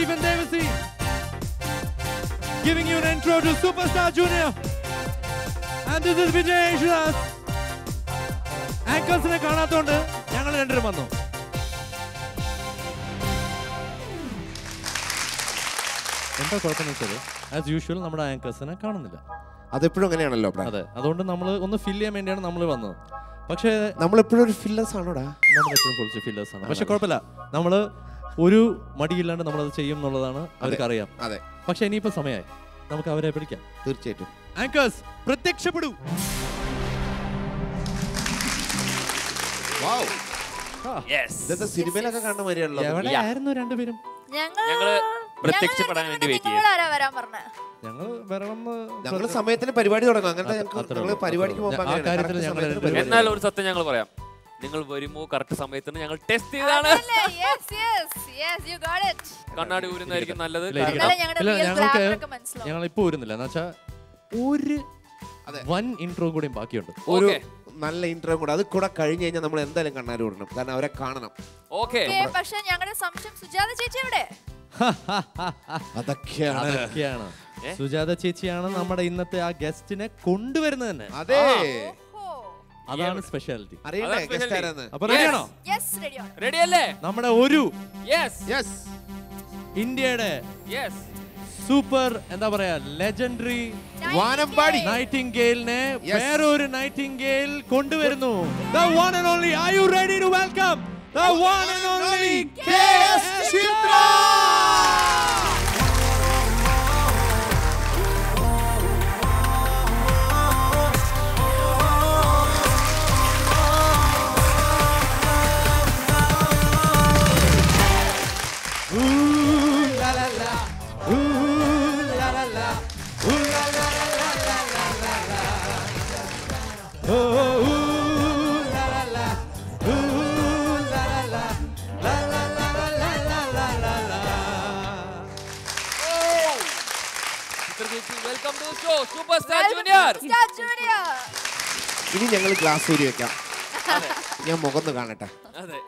Stephen Devasy giving you an intro to Superstar Junior. And this is Vijay Yeshudas. Anchors ne കാണാത്തോണ്ട് ഞങ്ങൾ രണ്ടുപേരും വന്നു. എന്താ കുഴപ്പമെന്ന് വെച്ചാൽ as usual നമ്മുടെ ആങ്കേഴ്സിനെ കാണുന്നില്ല. അതെപ്പോഴും അങ്ങനെയാണല്ലോ. അതെ, അതുകൊണ്ട് നമ്മൾ ഒന്ന് ഫില്ല് ചെയ്യാൻ വേണ്ടിയാണ് നമ്മൾ വന്നത്. പക്ഷേ നമ്മളെപ്പോഴും ഒരു ഫില്ലേഴ്സ് ആണോടാ? നമ്മളെപ്പോഴും കുറച്ച് ഫില്ലേഴ്സ് ആണ്. പക്ഷെ കുഴപ്പമില്ല, നമ്മൾ ഒരു മടിയില്ലാണ്ട് നമ്മളത് ചെയ്യും എന്നുള്ളതാണ് അവർക്കറിയാം. അതെ, പക്ഷെ ഇനിയിപ്പോ സമയമായി, നമുക്ക് അവരെ പിടിക്കാം. തീർച്ചയായിട്ടും. ആങ്കേഴ്സ് പ്രത്യക്ഷപ്പെടൂ. ഇതൊക്കെ സിനിമയിലൊക്കെ കാണുന്ന മാതിരിയാണല്ലോ. എവിടെയായിരുന്നു രണ്ടുപേരും? ഞങ്ങള് പ്രത്യക്ഷപ്പെടാൻ വേണ്ടി വെയിറ്റ് ചെയ്യും. ഞങ്ങള് സമയത്തിന് പരിപാടി തുടങ്ങും. അങ്ങനത്തെ പരിപാടിക്ക് എന്നാൽ ഒരു സത്യം ഞങ്ങൾ പറയാം, നിങ്ങൾ വരുമ്പോ കറക്റ്റ് സമയത്തിന് ഞങ്ങൾ ടെസ്റ്റ് ചെയ്താണ്. കണ്ണാടി ഊരുന്നതായിരിക്കും നല്ലത്. ഞങ്ങൾ ഇപ്പൊ ഊരുന്നില്ല എന്ന് വെച്ചാൽ ഒരു വൺ ഇൻട്രോ കൂടി ബാക്കിയുണ്ട്. ഒരു നല്ല ഇൻട്രോ കൂടെ, അത് കൂടെ കഴിഞ്ഞ് കഴിഞ്ഞാൽ നമ്മൾ എന്തായാലും കണ്ണാടി ഊരണം, കാരണം അവരെ കാണണം. പക്ഷെ ഞങ്ങളുടെ സംശയം സുജാത ചേച്ചി എവിടെ? അതൊക്കെയാണ്. സുജാത ചേച്ചിയാണ് നമ്മുടെ ഇന്നത്തെ ആ ഗസ്റ്റിനെ കൊണ്ടുവരുന്നത് തന്നെ. അതെ, അതാണ് സ്പെഷ്യാലിറ്റി. അപ്പൊ റെഡിയാണോ? റെഡിയല്ലേ? നമ്മുടെ ഒരു ഇന്ത്യയുടെ സൂപ്പർ എന്താ പറയാ ലെജൻഡറി വാനമ്പാടി നൈറ്റിംഗേലിനെ വേറൊരു നൈറ്റിംഗേൽ കൊണ്ടുവരുന്നു. The one and only, are you ready to welcome the one and only KS Chitra? Welcome to the show, Superstar Junior. ഇനി ഞങ്ങൾ ഗ്ലാസ് ഊരി വെക്കാം. ഞാൻ മുഖം കാണട്ടെ. അതെ,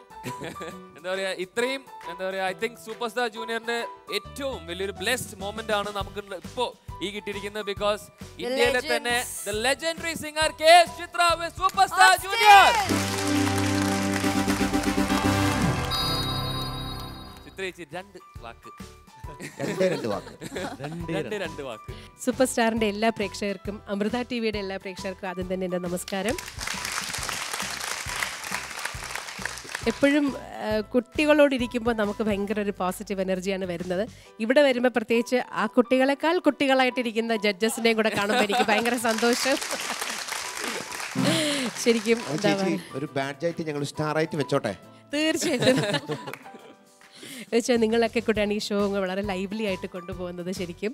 എന്താ പറയാ, ഇത്രയും എന്താ പറയാ, ഐ തിങ്ക് സൂപ്പർസ്റ്റാർ ജൂനിയറിന്റെ ഏറ്റവും വലിയൊരു ബ്ലെസ്ഡ് മൊമെന്റ് ആണ് നമുക്ക് ഇപ്പോ ഈ കിട്ടിയിരിക്കുന്നത്. ബിക്കോസ് ഇന്ത്യയിലെ തന്നെ the legendary singer KS Chitra with Superstar Junior. ചിത്രേച്ചി രണ്ട് വാക്ക്. സൂപ്പർ സ്റ്റാറിന്റെ എല്ലാ പ്രേക്ഷകർക്കും, അമൃത ടിവിയുടെ എല്ലാ പ്രേക്ഷകർക്കും ആദ്യം തന്നെ എൻ്റെ നമസ്കാരം. എപ്പോഴും കുട്ടികളോടിരിക്കുമ്പോൾ നമുക്ക് ഭയങ്കര ഒരു പോസിറ്റീവ് എനർജിയാണ് വരുന്നത്. ഇവിടെ വരുമ്പോൾ പ്രത്യേകിച്ച് ആ കുട്ടികളെക്കാൾ കുട്ടികളായിട്ടിരിക്കുന്ന ജഡ്ജസിനെയും കൂടെ കാണുമ്പോൾ എനിക്ക് ഭയങ്കര സന്തോഷം. ശരിക്കും ഒരു ബാഡ്ജായിട്ട് ഞങ്ങൾ സ്റ്റാറായിട്ട് വെച്ചോട്ടെ. തീർച്ചയായിട്ടും വെച്ചാൽ നിങ്ങളൊക്കെ കൂടെയാണ് ഈ ഷോ വളരെ ലൈവ്ലി ആയിട്ട് കൊണ്ടുപോകുന്നത്. ശരിക്കും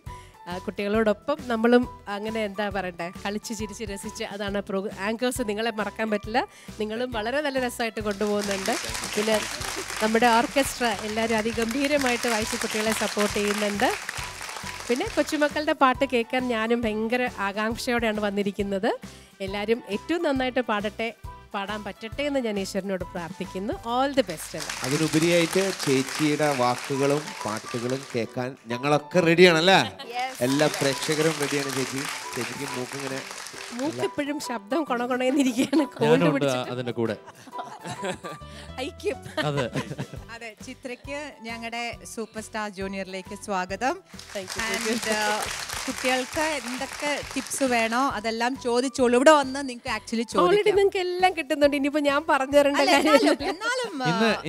കുട്ടികളോടൊപ്പം നമ്മളും അങ്ങനെ എന്താ പറയണ്ടേ, കളിച്ച് ചിരിച്ച് രസിച്ച്, അതാണ് ആങ്കേഴ്സ്. നിങ്ങളെ മറക്കാൻ പറ്റില്ല, നിങ്ങളും വളരെ നല്ല രസമായിട്ട് കൊണ്ടുപോകുന്നുണ്ട്. പിന്നെ നമ്മുടെ ഓർക്കസ്ട്ര എല്ലാവരും അതിഗംഭീരമായിട്ട് വായിച്ച് കുട്ടികളെ സപ്പോർട്ട് ചെയ്യുന്നുണ്ട്. പിന്നെ കൊച്ചുമക്കളുടെ പാട്ട് കേൾക്കാൻ ഞാനും ഭയങ്കര ആകാംക്ഷയോടെയാണ് വന്നിരിക്കുന്നത്. എല്ലാവരും ഏറ്റവും നന്നായിട്ട് പാടാൻ പറ്റട്ടെ എന്ന് ഞാൻ ഈശ്വരനോട് പ്രാർത്ഥിക്കുന്നു. All the best. അതിനുപരിയായിട്ട് ചേച്ചിയുടെ വാക്കുകളും പാട്ടുകളും കേൾക്കാൻ ഞങ്ങളൊക്കെ റെഡിയാണല്ലേ? എല്ലാ പ്രേക്ഷകരും റെഡിയാണ്. ചേച്ചിക്ക് മൂക്കെപ്പോഴും ശബ്ദം കൊണകൊണയെന്നിരിക്കുകയാണ്. അതിന്റെ കൂടെ ഐക്യം. അതെ, ചിത്രയ്ക്ക് ഞങ്ങളുടെ സൂപ്പർ സ്റ്റാർ ജൂനിയറിലേക്ക് സ്വാഗതം. കുട്ടികൾക്ക് എന്തൊക്കെ ടിപ്സ് വേണോ അതെല്ലാം ചോദിച്ചോളൂ. ഇവിടെ വന്ന് നിങ്ങൾക്ക് ആക്ച്വലി നിങ്ങൾക്ക് എല്ലാം കിട്ടുന്നുണ്ട്. ഇനിയിപ്പോ ഞാൻ പറഞ്ഞു തരണ്ടല്ലോ.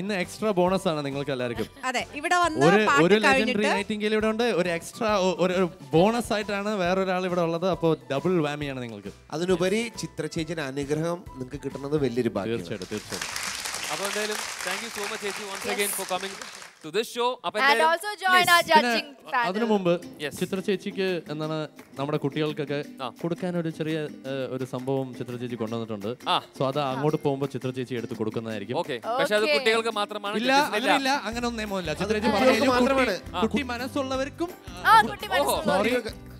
ഇന്ന് എക്സ്ട്രാ ബോണസ് ആണ് നിങ്ങൾക്ക് എല്ലാവർക്കും. അതെ, ഇവിടെ വന്ന് ഒരു ലെജൻഡറി നൈറ്റിംഗേൽ ഇവിടെ ഉണ്ട്, ഒരു എക്സ്ട്രാ ഒരു ബോണസ് ആയിട്ടാണ് വേറൊരാൾ ഇവിടെ ഉള്ളത്. അപ്പോൾ ഡബിൾ വാമിയാണ് നിങ്ങൾക്ക്. അതിനുപരി ചിത്ര ചേച്ചിയുടെ അനുഗ്രഹം നിങ്ങൾക്ക് കിട്ടുന്നത് വലിയൊരു ഭാഗ്യം. തീർച്ചയായിട്ടും. അപ്പോൾ എന്തായാലും താങ്ക് യു സോ മച്ച് ചേച്ചി once again for coming to this show. And also join our judging panel. അതിനു മുമ്പ് ചിത്ര ചേച്ചിക്ക് എന്താണ് നമ്മുടെ കുട്ടികൾക്കൊക്കെ കൊടുക്കാൻ ഒരു ചെറിയ ഒരു സംഭവം ചിത്ര ചേച്ചി കൊണ്ടുവന്നിട്ടുണ്ട്. സോ അത് അങ്ങോട്ട് പോകുമ്പോൾ ചിത്ര ചേച്ചി എടുത്ത് കൊടുക്കുന്നതായിരിക്കും. പക്ഷേ അത് കുട്ടികൾക്ക് മാത്രമാണ്. ഇല്ല, അങ്ങനെ ഒന്നും നിയമമില്ല. ചിത്ര ചേച്ചി പറഞ്ഞു കുട്ടി മനസ്സുള്ളവർക്കും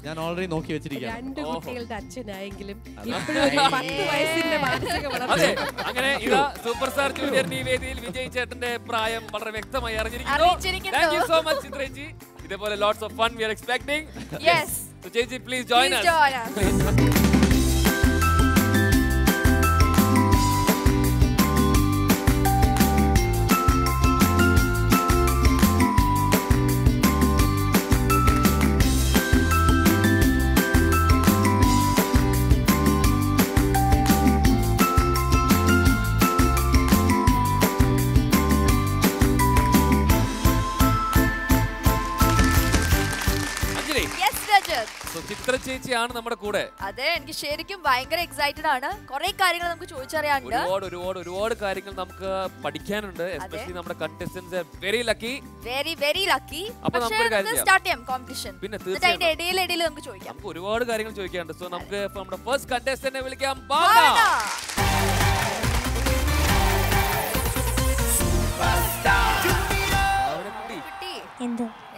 ഞാൻ ഓൾറെഡി നോക്കി വെച്ചിരിക്കുകയാണ്. 2 കുട്ടികളുടെ അച്ഛനായെങ്കിലും ഇപ്പോഴും ഒരു 10 വയസ്സിന്റെ മാനസിക അതെ, അങ്ങനെ ഇതാ സൂപ്പർ സ്റ്റാർ ജൂനിയർ ഈ വേദിയിൽ വിജയ് ചേട്ടന്റെ പ്രായം വളരെ വ്യക്തമായി അറിഞ്ഞിരിക്കുന്നു. Thank you so much ചിത്രേച്ചി. ഇതേപോലെ lots of fun we are expecting. Yes. So ചേച്ചി please join us. ചിത്ര ചേച്ചിയാണ് നമ്മുടെ കൂടെ. അതെ, എനിക്ക് ശരിക്കും ഭയങ്കര എക്സൈറ്റഡ് ആണ്. കുറെ കാര്യങ്ങൾ നമുക്ക് ചോദിച്ചറിയാനുണ്ട്. ഒരുപാട് കാര്യങ്ങൾ നമുക്ക് പഠിക്കാനുണ്ട്. എസ്പെഷ്യലി നമ്മുടെ contestants are very lucky. Very lucky. അപ്പോൾ നമുക്ക് സ്റ്റാർട്ട് ചെയ്യാം കോമ്പറ്റീഷൻ. പിന്നെ തീർച്ചയായും ഇടയിൽ നമുക്ക് ചോദിക്കാം. നമുക്ക് ഒരുപാട് കാര്യങ്ങൾ ചോദിക്കാനുണ്ട്. സോ നമുക്ക് നമ്മുടെ ഫസ്റ്റ് കണ്ടസ്റ്റന്റിനെ വിളിക്കാം. ഭാവന.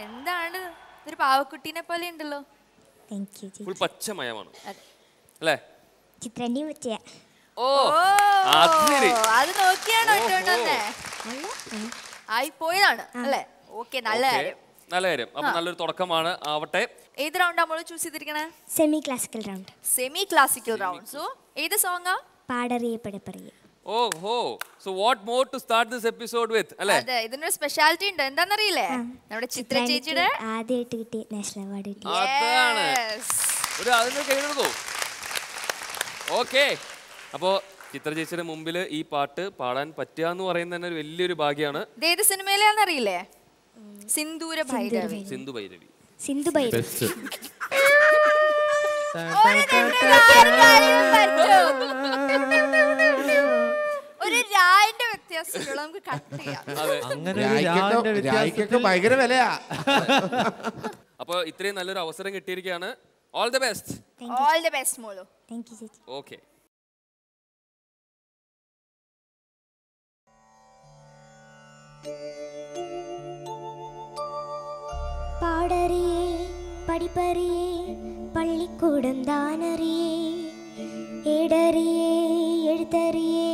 എന്താണ് ഒരു പാവക്കുട്ടീനെ പോലെ ഉണ്ടല്ലോ. ഫുൾ പച്ചമയമാണ് അല്ലേ? ചിത്രന്റെ പച്ചയാ. ഓ, അത് നോക്കിയാണോ ഇട്ടുകൊണ്ടുവന്നേ? ആയി പോയതാണ് അല്ലേ? ഓക്കെ, നല്ല കാര്യം. അപ്പൊ നല്ലൊരു തുടക്കമാണ്. ആവട്ടെ. ഏത് റൗണ്ടാ നമ്മൾ ചൂസ് ചെയ്തിരിക്കണേ? Semi classical round. Semi classical round. So ഏത് സോങ്ങാ? പാടറിയെ പടപ്പറിയെ. ഓഹോ, so what more to start this episode with അല്ലേ? അതെ, ഇതിനൊരു സ്പെഷ്യാലിറ്റി ഉണ്ട്. എന്താണെന്നറിയില്ലേ? നമ്മുടെ ചിത്ര ചേച്ചിയുടെ ആദ്യമായിട്ട് കിട്ടിയ നാഷണൽ അവാർഡ് കിട്ടി. അതാണ്. അതിന് കേൾക്കണോ? ഓക്കെ, അപ്പോ ചിത്ര ചേച്ചിയുടെ മുമ്പിൽ ഈ പാട്ട് പാടാൻ പറ്റുക എന്ന് പറയുന്നത് തന്നെ ഒരു വലിയൊരു ഭാഗ്യമാണ്. ഏത് സിനിമയിലാണെന്നറിയില്ലേ? സിന്ദൂര ഭൈരവി. സിന്ധു ഭൈരവി. സിന്ധു ഭൈരവി. ഒരു രായിന്റെ വ്യത്യാസമുള്ള നമുക്ക് കട്ട് ചെയ്യാം. ഭയങ്കര വിലയാ. അപ്പൊ ഇത്രയും നല്ലൊരു അവസരം കിട്ടിയിരിക്കുകയാണ്. All the best. All the best മോളു. താങ്ക് യു ചേച്ചി. ഓക്കെ. പാടറിയേ പഠിപ്പറിയേ പള്ളിക്കൂടം താനറിയേ ഏടറിയേ എഴുത്തറിയേ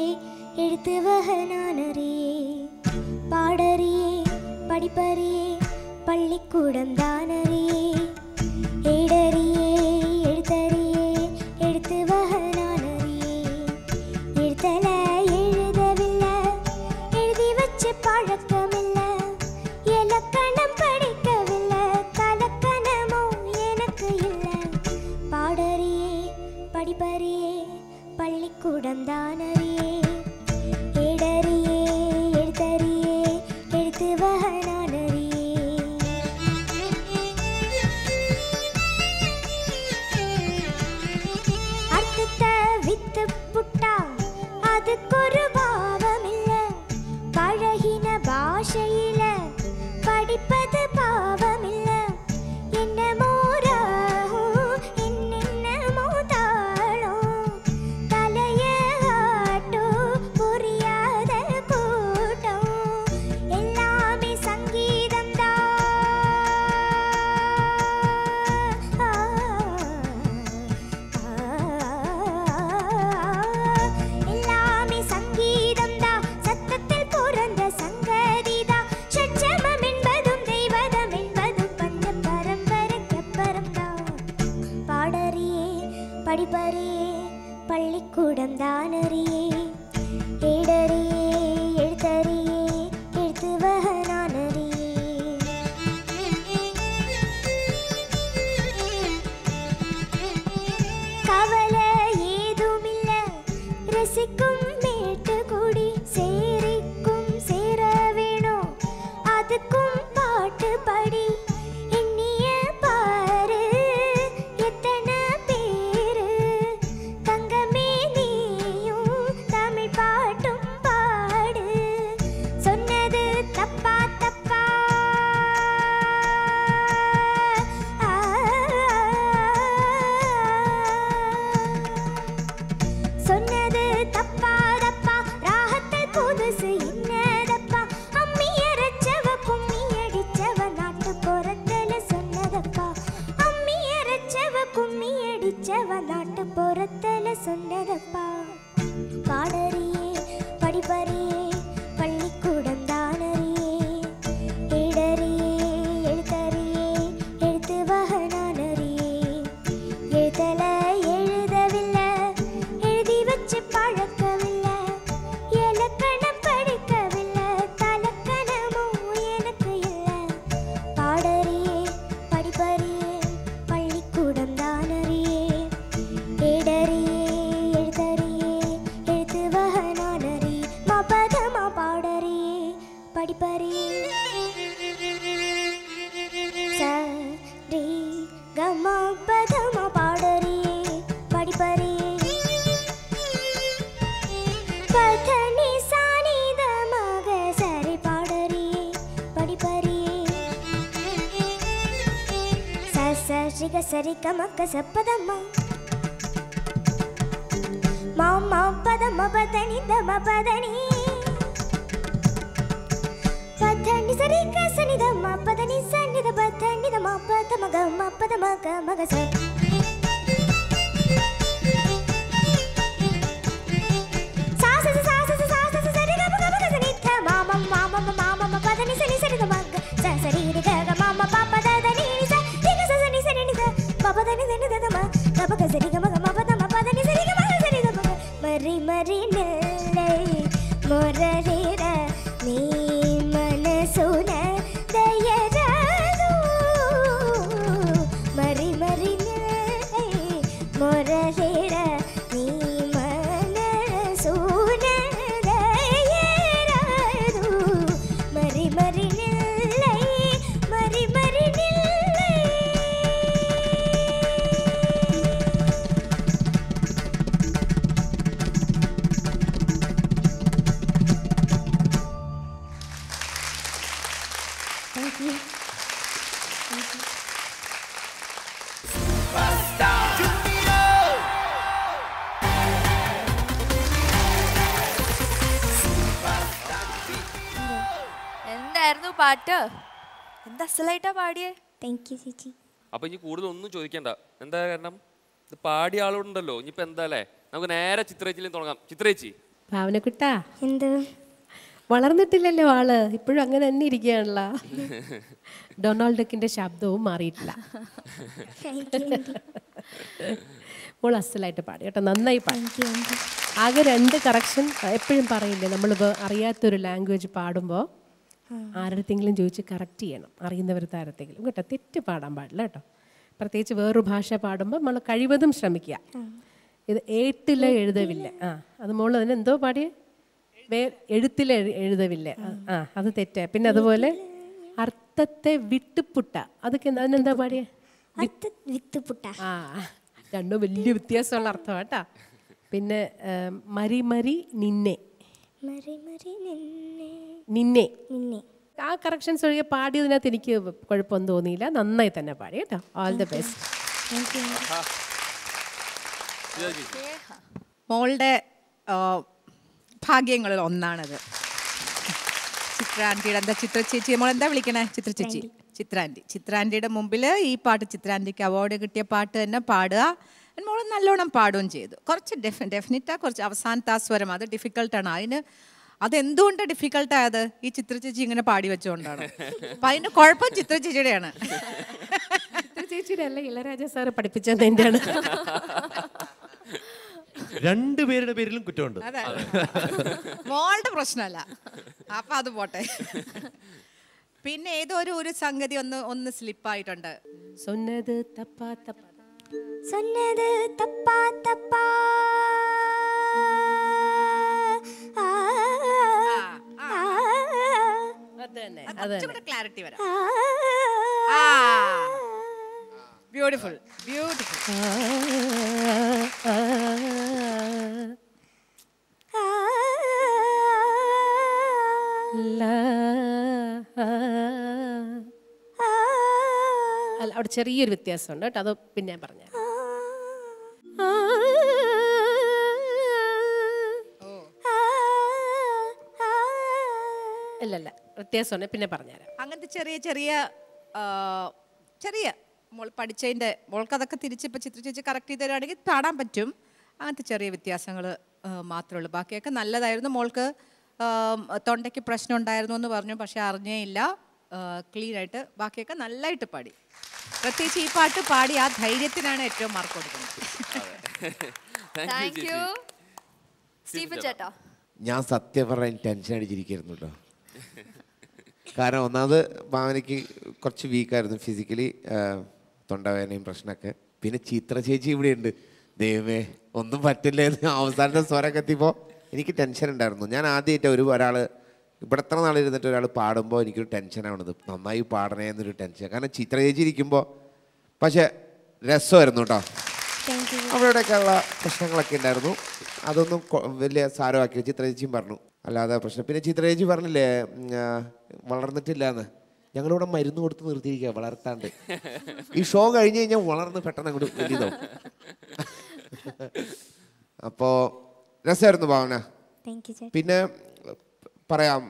എഴുത്ത് വഹനാനറിയേ പാടറിയേ പഠിപ്പറിയേ പള്ളിക്കൂടം താനറിയേ ഏടറിയേ എഴുത്തറിയേ എഴുത്ത് വഹനാനറിയേ എഴുത്തല എഴുതവില്ല എഴുതി വച്ച് പഴക്കമില്ല ഇലക്കണം പഠിക്കവില്ല തലക്കനമോ എനക്ക് ഇല്ല പാടറിയേ പഠിപ്പറിയേ പള്ളിക്കൂടം താനറിയേ ഏടറിയേ എഴുത്തറിയേ എഴുത്ത് വഹനാനറിയേ അർത്ഥത്തെ വിത്ത് പുട്ട അതുക്കൊരു ഭാവമില്ല പഴകിന ഭാഷയില പഠിപ്പത് പാവമില്ല എന്നെ മോരാഹോ എന്നെ മോതാളോ തലയെ ആട്ടോ പുറിയാതെ കൂട്ടോ എല്ലാമേ സംഗീതം താ எல்லாமே சங்கீதம் தா சத்தத்தில் பிறந்த சங்கதி தா ஷட்சமம் என்பதும் தெய்வதம் என்பதும் பஞ்ச பரம்பரைக்கப்புறம் தா பாடறியே படிப்பறியே பள்ளிக்கூடம் தானறியே ஏடறியே எழுத்தறியே எழுத்து வஹனானறியே கவலை ஏதுமில்ல ரசிக்கும் மேட்டுக்குடி சேரிக்கும் சேர வேணும் அதுக்கும் பாட்டு படி எண்ணிய பாரு எத்தனை பேரு சொன்னதப்பா பாடறியே படிப்பறியே பள்ளிக்கூடம் தானறியே ஏடறியே எழுத்தறியே எழுத்து வகனானறியே எழுத்தல எழுதவில்லை எழுதி வச்சு பழக்கவில்லை இலக்கணம் படிக்கவில்லை தலக்கணமும் எனக்கு இல்லை பாடறியே படிப்பறியே பள்ளிக்கூடம் தானறியே ஏடறியே எழுதறியே எழுத்து வகனானறியே மாபதமா பாடறியே படிப்பறியே சரி கமா பதமா பாடறியே படிப்பறியே பதனி சானித மக சரி பாடறியே படிப்பறியே சரி சரி கமக்க சப்பதம்மா மாமா பதம பதனி தம பதனி பதனி சரி கசனி தம பதனி சனித பதனி தம பதம கம பதம கமக ச சாச சாச சாச சரி கம கம கசனி த மாமா மாமா மாமா பதனி சரி சரி தம ச சரி ரி க மாமா பாப்பா ததனி ச ரி க ச சனி சரி ரி த பாப்பா தனி தனி தம கம கசரி கம கம பதம பதனி சரி கம சரி கம மரி மரி நெல்லை மொரரிர நீ மனசுன தயராது மரி மரி நெல்லை மொரரிர நீ மனசுன தயராது மரி மரி நெல்லை மரி மரி நெல்லை Thank you. Thank you. എന്തായിരുന്നു പാട്ട്? എന്താ അസലായിട്ടാ പാടിയേ? Thank you, ചേച്ചി. അപ്പൊ ഇനി കൂടുതൽ ഒന്നും ചോദിക്കണ്ട. എന്താ കാരണം? ഇത് പാടിയ ആളുണ്ടല്ലോ. ഇനിയിപ്പോ എന്താ അല്ലേ? നമുക്ക് നേരെ ചിത്രേച്ചിലും തുടങ്ങാം. ചിത്രേച്ചി. ഭാവനക്കുട്ടാ, എന്ത്? വളർന്നിട്ടില്ലല്ലോ ആള്, ഇപ്പോഴും അങ്ങനെ തന്നെ ഇരിക്കുകയാണല്ലോ. ഡൊണാൾഡ് ഡക്കിന്റെ ശബ്ദവും മാറിയിട്ടില്ല. മോൾ അസലായിട്ട് പാടി കേട്ടോ, നന്നായി പാടി. ആകെ 2 കറക്ഷൻ എപ്പോഴും പറയില്ലേ, നമ്മളിപ്പോൾ അറിയാത്തൊരു ലാംഗ്വേജ് പാടുമ്പോൾ ആരുടെങ്കിലും ചോദിച്ച് കറക്റ്റ് ചെയ്യണം, അറിയുന്നവരുടെ ആരത്തെങ്കിലും കേട്ടോ. തെറ്റ് പാടാൻ പാടില്ല കേട്ടോ. പ്രത്യേകിച്ച് വേറൊരു ഭാഷ പാടുമ്പോൾ നമ്മൾ കഴിവതും ശ്രമിക്കുക. ഇത് ഏട്ടിലെ എഴുതവില്ല, അത് മോൾ അതിന് എന്തോ പാടിയേ, എഴുത്തിലെ എഴുതവില്ല, അത് തെറ്റാ. പിന്നെ അതുപോലെ അർത്ഥത്തെ വിട്ടുപുട്ട, അതൊക്കെ അതിനെന്താ പാടിയേ, വിത്തുപുട്ട. രണ്ടും വലിയ വ്യത്യാസമുള്ള അർത്ഥം കേട്ടാ. പിന്നെ മരി മരി നിന്നെ, നിന്നെ, ആ കറക്ഷൻസ് ഒഴികെ പാടിയതിനകത്ത് എനിക്ക് കുഴപ്പമൊന്നും തോന്നിയില്ല, നന്നായി തന്നെ പാടി കേട്ടോ. All the best. മോളുടെ ഭാഗ്യങ്ങളിൽ ഒന്നാണത്. ചിത്രാൻറ്റിയുടെ എന്താ ചിത്ര ചേച്ചി, മോൾ എന്താ വിളിക്കണേ, ചിത്ര ചേച്ചി, ചിത്രാൻറ്റി. ചിത്രാൻറ്റിയുടെ മുമ്പിൽ ഈ പാട്ട്, ചിത്രാൻറ്റിക്ക് അവാർഡ് കിട്ടിയ പാട്ട് തന്നെ പാടുക. മോൾ നല്ലോണം പാടുകയും ചെയ്തു. കുറച്ച് ഡെഫിനറ്റാ, കുറച്ച് അവസാനത്തെ ആ സ്വരം അത് ഡിഫിക്കൽട്ടാണ്. അതെന്തുകൊണ്ടാണ് ഡിഫിക്കൽട്ടായത്, ഈ ചിത്ര ചേച്ചി ഇങ്ങനെ പാടി വെച്ചുകൊണ്ടാണ്. അപ്പം അതിൻ്റെ കുഴപ്പം ചിത്ര ചേച്ചിയുടെയാണ്. ചിത്ര ചേച്ചിയുടെ അല്ല, ഇളയരാജ സാറ് പഠിപ്പിച്ചതിൻ്റെയാണ്. രണ്ടുപേരുടെ പേരിലും കുറ്റമുണ്ട്. അതെ, മോളുടെ പ്രശ്നമല്ല. അപ്പൊ അത് പോട്ടെ. പിന്നെ ഏതോ ഒരു സംഗതി ഒന്ന് സ്ലിപ്പായിട്ടുണ്ട്. സൊന്നത് തപ്പാ തപ്പാ, சொன்னது தப்பா தப்பா, ക്ലാരിറ്റി വരാം. Beautiful beautiful. അല്ല, അവിടെ ചെറിയൊരു വ്യത്യാസമുണ്ട് കേട്ടോ, അത് പിന്നെ ഞാൻ പറഞ്ഞു. ഇല്ലല്ല, വ്യത്യാസമുണ്ട്, പിന്നെ പറഞ്ഞുതരാം. അങ്ങനത്തെ ചെറിയ ചെറിയ ചെറിയ മോൾ പഠിച്ചതിൻ്റെ മോൾക്ക് അതൊക്കെ തിരിച്ചിപ്പോൾ ചിത്ര ചേച്ചി കറക്റ്റ് ചെയ്ത് തരുവാണെങ്കിൽ പാടാൻ പറ്റും. അങ്ങനത്തെ ചെറിയ വ്യത്യാസങ്ങൾ മാത്രമേ ഉള്ളൂ. ബാക്കിയൊക്കെ നല്ലതായിരുന്നു. മോൾക്ക് തൊണ്ടയ്ക്ക് പ്രശ്നം ഉണ്ടായിരുന്നു എന്ന് പറഞ്ഞു, പക്ഷെ അറിഞ്ഞേ ഇല്ല. ക്ലീൻ ആയിട്ട് ബാക്കിയൊക്കെ നല്ലതായിട്ട് പാടി. പ്രത്യേകിച്ച് ഈ പാട്ട് പാടി ആ ധൈര്യത്തിനാണ് ഏറ്റവും മാർക്ക് കൊടുക്കുന്നത്. Thank you. സ്റ്റീഫൻ ചേട്ടാ, ഞാൻ സത്യം പറഞ്ഞ ടെൻഷൻ അടിച്ചിരിക്കുന്നു കേട്ടോ. കാരണം ഒന്നാമത് ഭാവനയ്ക്ക് കുറച്ച് വീക്കായിരുന്നു ഫിസിക്കലി, തൊണ്ടവേദനയും പ്രശ്നമൊക്കെ. പിന്നെ ചിത്ര ചേച്ചി ഇവിടെ ഉണ്ട്. ദൈവമേ ഒന്നും പറ്റില്ലെന്ന് അവസാനത്തെ സ്വരമൊക്കെ എത്തിയപ്പോൾ എനിക്ക് ടെൻഷൻ ഉണ്ടായിരുന്നു. ഞാൻ ആദ്യമായിട്ട് ഒരാൾ ഇവിടെ എത്ര നാളിരുന്നിട്ട് ഒരാൾ പാടുമ്പോൾ എനിക്കൊരു ടെൻഷനാവണത്, നന്നായി പാടണേ എന്നൊരു ടെൻഷൻ. കാരണം ചിത്ര ചേച്ചി ഇരിക്കുമ്പോൾ പക്ഷേ രസമായിരുന്നു കേട്ടോ. അവിടെയൊക്കെയുള്ള പ്രശ്നങ്ങളൊക്കെ ഉണ്ടായിരുന്നു, അതൊന്നും വലിയ സാരമാക്കി ചിത്ര ചേച്ചിയും പറഞ്ഞു. അല്ലാതെ പ്രശ്നം പിന്നെ ചിത്ര ചേച്ചി പറഞ്ഞില്ലേ വളർന്നിട്ടില്ല എന്ന്. ഞങ്ങളിവിടെ മരുന്ന് കൊടുത്ത് നിർത്തിയിരിക്കുക വളർത്താണ്ട്. ഈ ഷോ കഴിഞ്ഞ് കഴിഞ്ഞാൽ വളർന്ന് പെട്ടെന്ന് അങ്ങോട്ട് വലിയതാവും. അപ്പോൾ രസമായിരുന്നു ഭാവന. പിന്നെ പറയാം,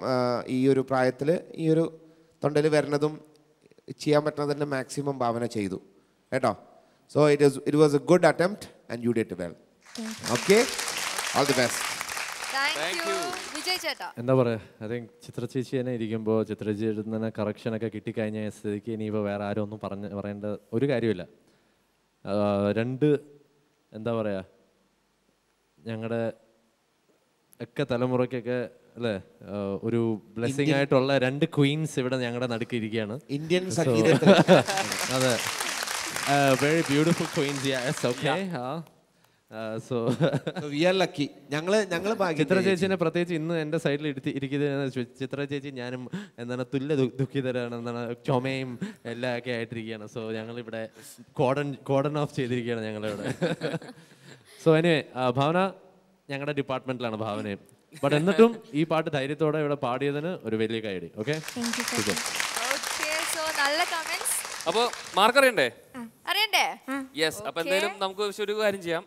ഈ ഒരു പ്രായത്തിൽ ഈ ഒരു തൊണ്ടയിൽ വരുന്നതും ചെയ്യാൻ പറ്റുന്നതിൻ്റെ മാക്സിമം ഭാവന ചെയ്തു കേട്ടോ. So it was A good attempt and you did well. Okay, all the best. എന്താ പറയുക, ഐ തിങ്ക് ചിത്ര ചേച്ചി തന്നെ ഇരിക്കുമ്പോൾ ചിത്ര ചേച്ചി തന്നെ കറക്ഷനൊക്കെ കിട്ടിക്കഴിഞ്ഞ സ്ഥിതിക്ക് ഇനിയിപ്പോൾ വേറെ ആരും ഒന്നും പറയേണ്ട ഒരു കാര്യമില്ല. രണ്ട് എന്താ പറയുക, ഞങ്ങളുടെ ഒക്കെ തലമുറയ്ക്കൊക്കെ അല്ലേ ഒരു ബ്ലെസ്സിങ് ആയിട്ടുള്ള രണ്ട് ക്വീൻസ് ഇവിടെ ഞങ്ങളുടെ നടുക്കിരിക്കുകയാണ്. ഇന്ത്യൻ അതെ, very beautiful queens. Yes, okay. So we are lucky. ഞങ്ങള് ചിത്ര ചേച്ചിനെ പ്രത്യേകിച്ച് ഇന്ന് എൻ്റെ സൈഡിൽ ഇരിക്കുന്നത് ചിത്ര ചേച്ചി ഞാനും എന്താണ് തുല്യ ദുഃഖിതരാണ്, എന്താണ് ചുമയും എല്ലാം ഒക്കെ ആയിട്ടിരിക്കുകയാണ്. സോ ഞങ്ങളിവിടെ കോഡൺ ഓഫ് ചെയ്തിരിക്കുകയാണ് ഞങ്ങളിവിടെ. സോ എനിവേ ഭാവന ഞങ്ങളുടെ ഡിപ്പാർട്ട്മെന്റിലാണ് ഭാവനയും. ബട്ട് എന്നിട്ടും ഈ പാട്ട് ധൈര്യത്തോടെ ഇവിടെ പാടിയതിന് ഒരു വലിയ കൈയടി. ഓക്കെ, അപ്പൊ മാർക്ക് അറിയണ്ടേ? യെസ്. അപ്പൊ എന്തായാലും നമുക്ക് ഒരു കാര്യം ചെയ്യാം.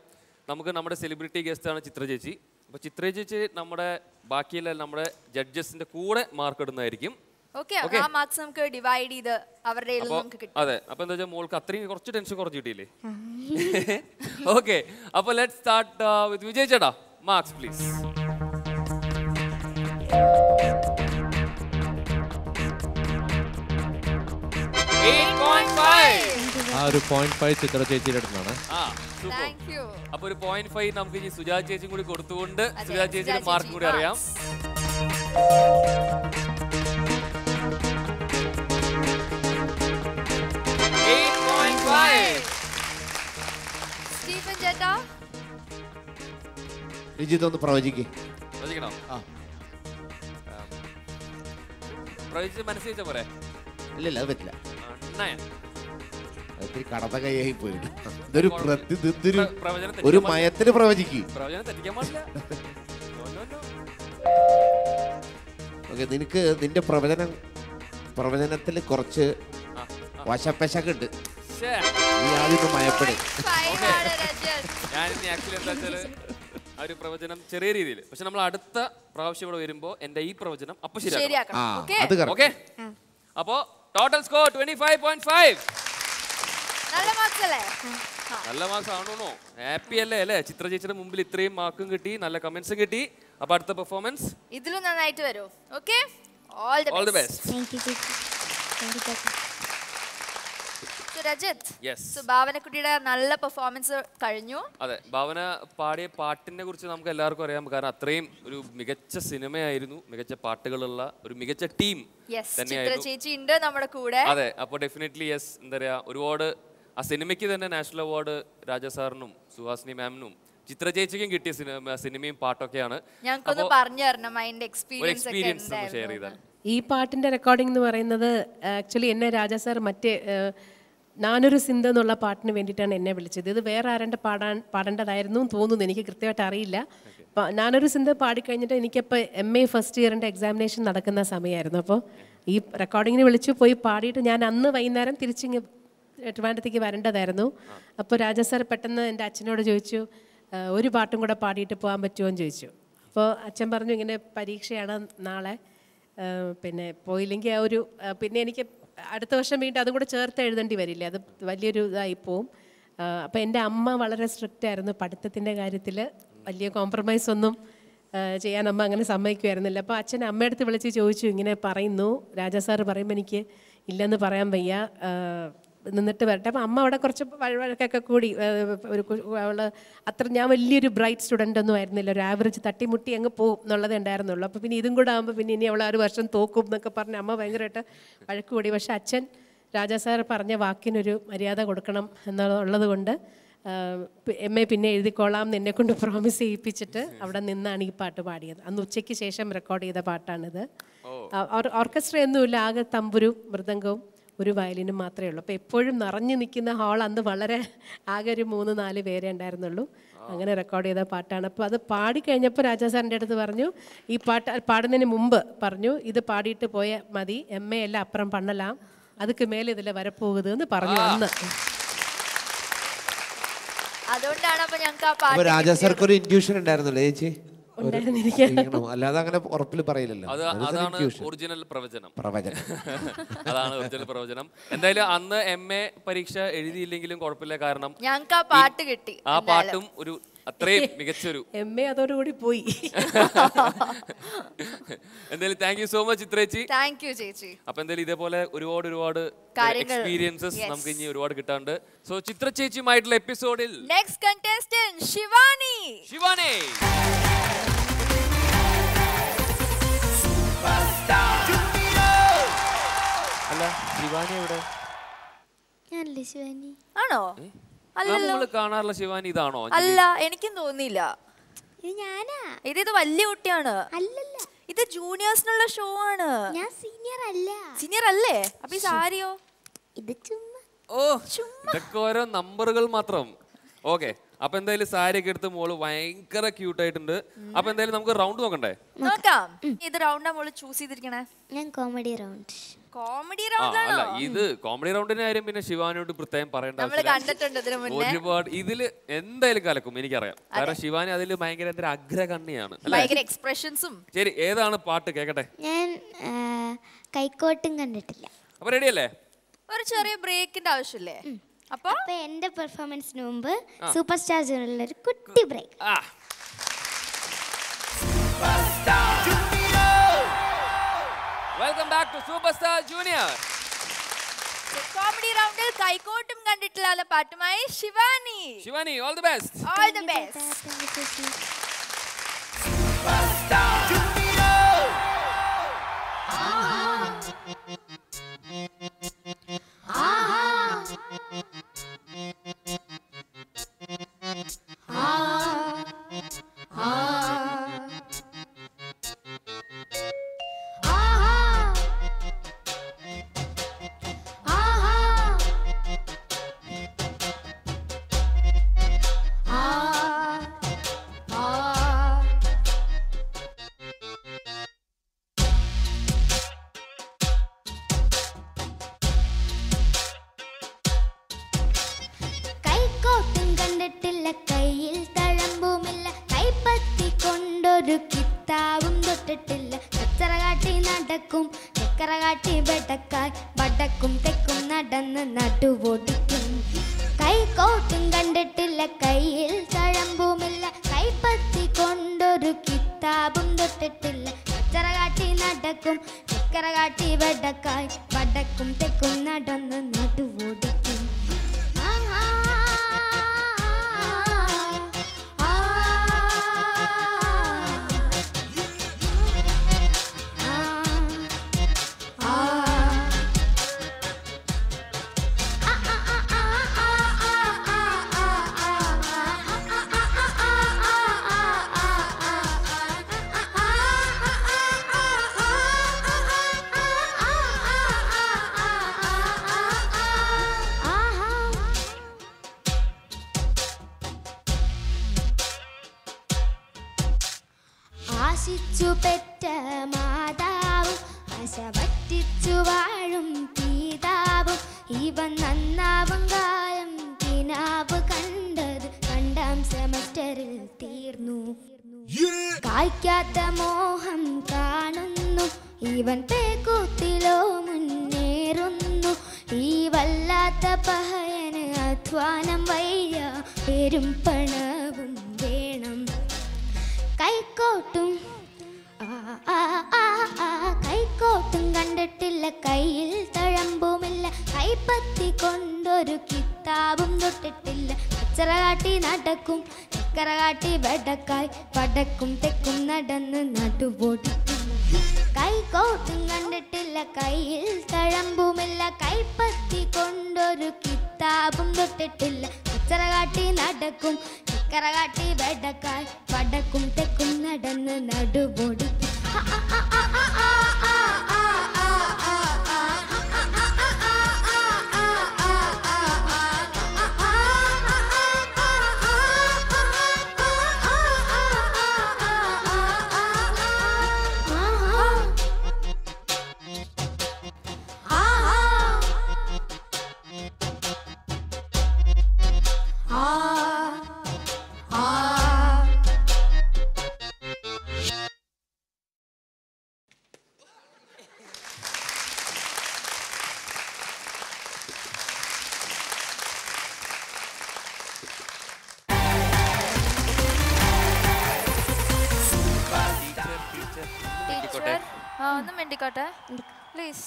നമുക്ക് നമ്മുടെ സെലിബ്രിറ്റി ഗസ്റ്റ് ആണ് ചിത്ര ചേച്ചി. അപ്പൊ ചിത്ര ചേച്ചി നമ്മുടെ ബാക്കിയുള്ള നമ്മുടെ ജഡ്ജസിന്റെ കൂടെ മാർക്ക് ഇടുന്നതായിരിക്കും. അതെ. അപ്പൊ എന്താ വെച്ചാൽ മോൾക്ക് അത്രയും കുറച്ച് ടെൻഷൻ കുറച്ച് കിട്ടിയില്ലേ? ഓക്കെ, അപ്പൊ ലെറ്റ്സ് സ്റ്റാർട്ട് വിത്ത് വിജയ് ചേട്ടാ. Marks please. ആ ഒരു 0.5 ചിത്ര ചേച്ചിയുടെ അടുത്താണ്. അപ്പൊ ഒരു 0.5 നമുക്ക് ഇനി സുജാ ചേച്ചിയും കൂടി കൊടുത്തുകൊണ്ട് സുജാ ചേച്ചിയുടെ മാർക്ക് കൂടി അറിയാം. രജിത്ത് ഒന്ന് പ്രവചിക്കണോ? പ്രവചിച്ച് മനസ്സിൽ വെച്ചാ പോരെ? ഇല്ലല്ല, അത് പറ്റില്ല. കടത്ത കൈയായി പോയിട്ട് ഒരു മയത്തിന് പ്രവചിക്കും. ഓക്കെ, നിനക്ക് നിന്റെ പ്രവചനത്തിൽ കുറച്ച് വശപ്പശക്ക് ഉണ്ട്. നീ ആദ്യം മയപ്പെടും. ഞാനിനി ആക്ച്വലി എന്താ വെച്ചാല് ആ ഒരു പ്രവചനം ചെറിയ രീതിയിൽ, പക്ഷെ നമ്മൾ അടുത്ത പ്രാവശ്യം ഇവിടെ വരുമ്പോ എന്റെ ഈ പ്രവചനം അപ്പൊ ശരിയാക്കാം. ഓക്കെ, അപ്പോ ടോട്ടൽ സ്കോർ 25.5. നല്ല മാർക്സ് ആണോ? ഹാപ്പി അല്ലേ അല്ലേ? ചിത്ര ചേച്ചിയുടെ മുമ്പിൽ ഇത്രയും മാർക്കും കിട്ടി, നല്ല കമന്റ്സും കിട്ടി. അപ്പൊ അടുത്ത പെർഫോമൻസ് ഇതിലും നന്നായിട്ട് വരും. Okay, all the best. ഭാവനക്കുട്ടിയുടെ നല്ല പെർഫോമൻസ് കഴിഞ്ഞു. അതെ, ഭാവന പാടിയ പാട്ടിനെ കുറിച്ച് നമുക്ക് എല്ലാവർക്കും അറിയാം. കാരണം അത്രയും ഒരു മികച്ച സിനിമയായിരുന്നു, മികച്ച പാട്ടുകളുള്ള ഒരു മികച്ച ടീം തന്നെയായിരുന്നു നമ്മുടെ കൂടെ. അതെ, അപ്പോൾ ഡെഫിനറ്റ്ലി യെസ്. എന്താ പറയാ, ഒരുപാട് ആ സിനിമയ്ക്ക് തന്നെ നാഷണൽ അവാർഡ് രാജാ സാറിനും സുഹാസിനി മാമിനും ചിത്ര ചേച്ചിക്കും കിട്ടിയ സിനിമയും പാട്ടൊക്കെയാണ്. ഞങ്ങൾക്കൊന്ന് പറഞ്ഞു തരണം അതിന്റെ എക്സ്പീരിയൻസ് ഷെയർ ചെയ്താൽ. ഈ പാട്ടിന്റെ റെക്കോർഡിംഗ് എന്ന് പറയുന്നത് ആക്ച്വലി എന്നെ രാജാ സാർ മറ്റേ നാനൊരു സിന്ധ എന്നുള്ള പാട്ടിന് വേണ്ടിയിട്ടാണ് എന്നെ വിളിച്ചത്. ഇത് വേറെ ആരുടെ പാടേണ്ടതായിരുന്നു തോന്നുന്നു, എനിക്ക് കൃത്യമായിട്ട് അറിയില്ല. ഞാനൊരു സിന്ധ പാടിക്കഴിഞ്ഞിട്ട് എനിക്കപ്പോൾ MA ഫസ്റ്റ് ഇയറിൻ്റെ എക്സാമിനേഷൻ നടക്കുന്ന സമയമായിരുന്നു. അപ്പോൾ ഈ റെക്കോർഡിങ്ങിന് വിളിച്ചു പോയി പാടിയിട്ട് ഞാൻ അന്ന് വൈകുന്നേരം തിരിച്ചിങ്ങ് ട്രിവാൻഡ്രത്തേക്ക് വരേണ്ടതായിരുന്നു. അപ്പോൾ രാജാ സാർ പെട്ടെന്ന് എൻ്റെ അച്ഛനോട് ചോദിച്ചു, ഒരു പാട്ടും കൂടെ പാടിയിട്ട് പോകാൻ പറ്റുമോ എന്ന് ചോദിച്ചു. അപ്പോൾ അച്ഛൻ പറഞ്ഞു, ഇങ്ങനെ പരീക്ഷയാണ് നാളെ, പിന്നെ പോയില്ലെങ്കിൽ ആ ഒരു പിന്നെ എനിക്ക് അടുത്ത വർഷം വീണ്ടും അതും കൂടെ ചേർത്ത് എഴുതേണ്ടി വരില്ലേ, അത് വലിയൊരു ഇതായി പോവും. അപ്പോൾ എൻ്റെ അമ്മ വളരെ സ്ട്രിക്റ്റ് ആയിരുന്നു പഠിത്തത്തിൻ്റെ കാര്യത്തിൽ. വലിയ കോംപ്രമൈസ് ഒന്നും ചെയ്യാൻ അമ്മ അങ്ങനെ സമ്മതിക്കുമായിരുന്നില്ല. അപ്പോൾ അച്ഛൻ അമ്മയടുത്ത് വിളിച്ച് ചോദിച്ചു, ഇങ്ങനെ പറയുന്നു, രാജാ സാറ് പറയുമ്പോൾ എനിക്ക് ഇല്ലെന്ന് പറയാൻ വയ്യ, നിന്നിട്ട് വരട്ടെ. അപ്പം അമ്മ അവിടെ കുറച്ച് വഴക്കൊക്കെ കൂടി. അവൾ അത്ര, ഞാൻ വലിയൊരു ബ്രൈറ്റ് സ്റ്റുഡൻ്റ് ഒന്നും ആയിരുന്നില്ല, ഒരു ആവറേജ് തട്ടിമുട്ടി അങ്ങ് പോകും എന്നുള്ളതേ ഉണ്ടായിരുന്നുള്ളൂ. അപ്പോൾ പിന്നെ ഇതും കൂടെ ആകുമ്പോൾ പിന്നെ ഇനി അവൾ 6 വർഷം തോക്കും എന്നൊക്കെ പറഞ്ഞ് അമ്മ ഭയങ്കരമായിട്ട് വഴക്ക് കൂടി. പക്ഷെ അച്ഛൻ രാജാ സാർ പറഞ്ഞ വാക്കിനൊരു മര്യാദ കൊടുക്കണം എന്നുള്ളത് കൊണ്ട് MA പിന്നെ എഴുതിക്കോളാം എന്ന് എന്നെക്കൊണ്ട് പ്രോമിസ് ചെയ്യിപ്പിച്ചിട്ട് അവിടെ നിന്നാണ് ഈ പാട്ട് പാടിയത്. അന്ന് ഉച്ചയ്ക്ക് ശേഷം റെക്കോർഡ് ചെയ്ത പാട്ടാണിത്. ഓർക്കസ്ട്ര ഒന്നുമില്ല, ആകെ തമ്പുരും മൃദംഗവും ഒരു വയലിനും മാത്രമേ ഉള്ളൂ. അപ്പോൾ എപ്പോഴും നിറഞ്ഞു നിൽക്കുന്ന ഹാൾ അന്ന് വളരെ ആകെ ഒരു 3-4 പേരെ ഉണ്ടായിരുന്നുള്ളൂ. അങ്ങനെ റെക്കോർഡ് ചെയ്ത പാട്ടാണ്. അപ്പോൾ അത് പാടിക്കഴിഞ്ഞപ്പോൾ രാജാ സാറിൻ്റെ അടുത്ത് പറഞ്ഞു, ഈ പാട്ട് പാടുന്നതിന് മുമ്പ് പറഞ്ഞു, ഇത് പാടിയിട്ട് പോയ മതി, MA എല്ലാം അപ്പുറം പണ്ണലാം, അതുക്ക് മേലെ ഇതിൽ വരപ്പോകുന്നത് എന്ന് പറഞ്ഞു അന്ന്. അതുകൊണ്ടാണ് അപ്പൊ ഞങ്ങൾക്ക് ആ പാട്ട് രാജാ സാർക്ക് ഒരു ഇൻഡ്യൂഷൻ ഉണ്ടായിരുന്നല്ലേ ചേച്ചി? ഉണ്ടായിരുന്നിരിക്കണം. അല്ലാതെ അങ്ങനെ ഉറപ്പിൽ പറയില്ലല്ലോ. അതാണ് ഒറിജിനൽ പ്രവചനം. അതാണ് ഒറിജിനൽ പ്രവചനം. എന്തായാലും അന്ന് MA പരീക്ഷ എഴുതിയില്ലെങ്കിലും കുഴപ്പമില്ല, കാരണം ഞങ്ങൾക്ക് ആ പാട്ട് കിട്ടി. ആ പാട്ടും ഒരു അത്രയും മികച്ചൊരു MA അതോടുകൂടി പോയി. എന്തായാലും താങ്ക് യു സോ മച്ച് ചിത്രേച്ചി. താങ്ക് യു ചേച്ചി. അപ്പൊ എന്തായാലും ഇതേപോലെ ഒരുപാട് എക്സ്പീരിയൻസസ് നമുക്ക് ഇനി ഒരുപാട് കിട്ടാണ്ട്. സോ ചിത്ര ചേച്ചിയുമായിട്ടുള്ള എപ്പിസോഡിൽ നെക്സ്റ്റ് കണ്ടസ്റ്റന്റ് ശിവാനി. ശിവാനി അല്ല, ശിവാനി എവിടെ? ആണോ? നമ്മൾ കാണാറുള്ള ശിവാനി ഇതാണോ? അല്ല, എനിക്കും തോന്നിയില്ല. ഇത് വലിയ കുട്ടിയാണ്. അല്ലല്ല, ഇത് ജൂനിയേഴ്സിനുള്ള ഷോ ആണ്. ഞാൻ സീനിയർ അല്ല. സീനിയർ അല്ലേ? അപ്പൊ ഈ സാരിയോ? ഇത് ചുമ്മാ. ഓ, ഇതൊക്കെ ഓരോ നമ്പറുകൾ മാത്രം. ഓക്കെ, അപ്പൊ എന്തായാലും സാരി ഒക്കെ എടുത്ത് മോള് ഭയങ്കര ക്യൂട്ട് ആയിട്ടുണ്ട്. അപ്പൊ എന്തായാലും നമുക്ക് റൗണ്ട് നോക്കണ്ടേ? നോക്കാം. ഇത് റൗണ്ടാ മോള് ചൂസ് ചെയ്തിരിക്കണേ? ഞാൻ കോമഡി റൗണ്ട്. കോമഡി റൗണ്ട് ആണോ? അല്ല, ഇത് കോമഡി റൗണ്ടിന്റെ കാര്യം പിന്നെ ശിവാനിയോട് പ്രത്യേകം പറയേണ്ട ആവശ്യമില്ല. ഒരുപാട് ഇതില് എന്തായാലും കലക്കും, എനിക്കറിയാം. കാരണം ശിവാനി അതില് ഭയങ്കര അഗ്രകണ്ണിയാണ്. എക്സ്പ്രഷൻസും. ശരി, ഏതാണ് പാട്ട് കേക്കട്ടെ? ഞാൻ കൈക്കോട്ടും കണ്ടിട്ടില്ല. അപ്പൊ റെഡിയല്ലേ? ഒരു ചെറിയ ബ്രേക്കിന്റെ ആവശ്യമില്ലേ? അപ്പൊ എന്റെ പെർഫോമൻസിന് മുമ്പ് സൂപ്പർ സ്റ്റാർ ജൂനിയറിൽ ഒരു കുട്ടി break. Welcome back to super star junior. Comedy റൗണ്ടിൽ കൈക്കോട്ടും കണ്ടിട്ടില്ലാത്ത പാട്ടുമായി Shivani. Shivani, all the best. All the best. ആശിച്ചു പെറ്റ മാതാവും ആശ പറ്റിച്ചു വാഴും പിതാവും ഇവൻ നന്നാവും കാലം കിനാവ് കണ്ടത് 2ാം സെമസ്റ്ററിൽ തീർന്നു. കായ്ക്കാത്ത മോഹം കാണുന്നു ഇവൻ പേക്കൂത്തിലോ മുന്നേറുന്നു. ഈ വല്ലാത്ത പഹയന് അധ്വാനം വയ്യ പേരും പണവും വേണം കൈക്കോട്ടും കൈക്കോട്ടും കണ്ടിട്ടില്ല കയ്യിൽ തഴമ്പുമില്ല കൈപ്പത്തി കൊണ്ടൊരു കിതാബും തൊട്ടിട്ടില്ല അച്ചറ കാട്ടി നടക്കും ചക്കര കാട്ടി വെടക്കായി പടക്കും തെക്കും നടന്ന് നടുപൊടിക്കും കൈക്കോട്ടും കണ്ടിട്ടില്ല കയ്യിൽ തഴമ്പുമില്ല കൈപ്പത്തി കൊണ്ടൊരു കിതാബും തൊട്ടിട്ടില്ല അച്ചറ കാട്ടി നടക്കും ചക്കര കാട്ടി വെടക്കായി പടക്കും തെക്കും നടന്ന് നടുപൊടിക്കും ഒന്ന് മിണ്ടിക്കോട്ടെ പ്ലീസ്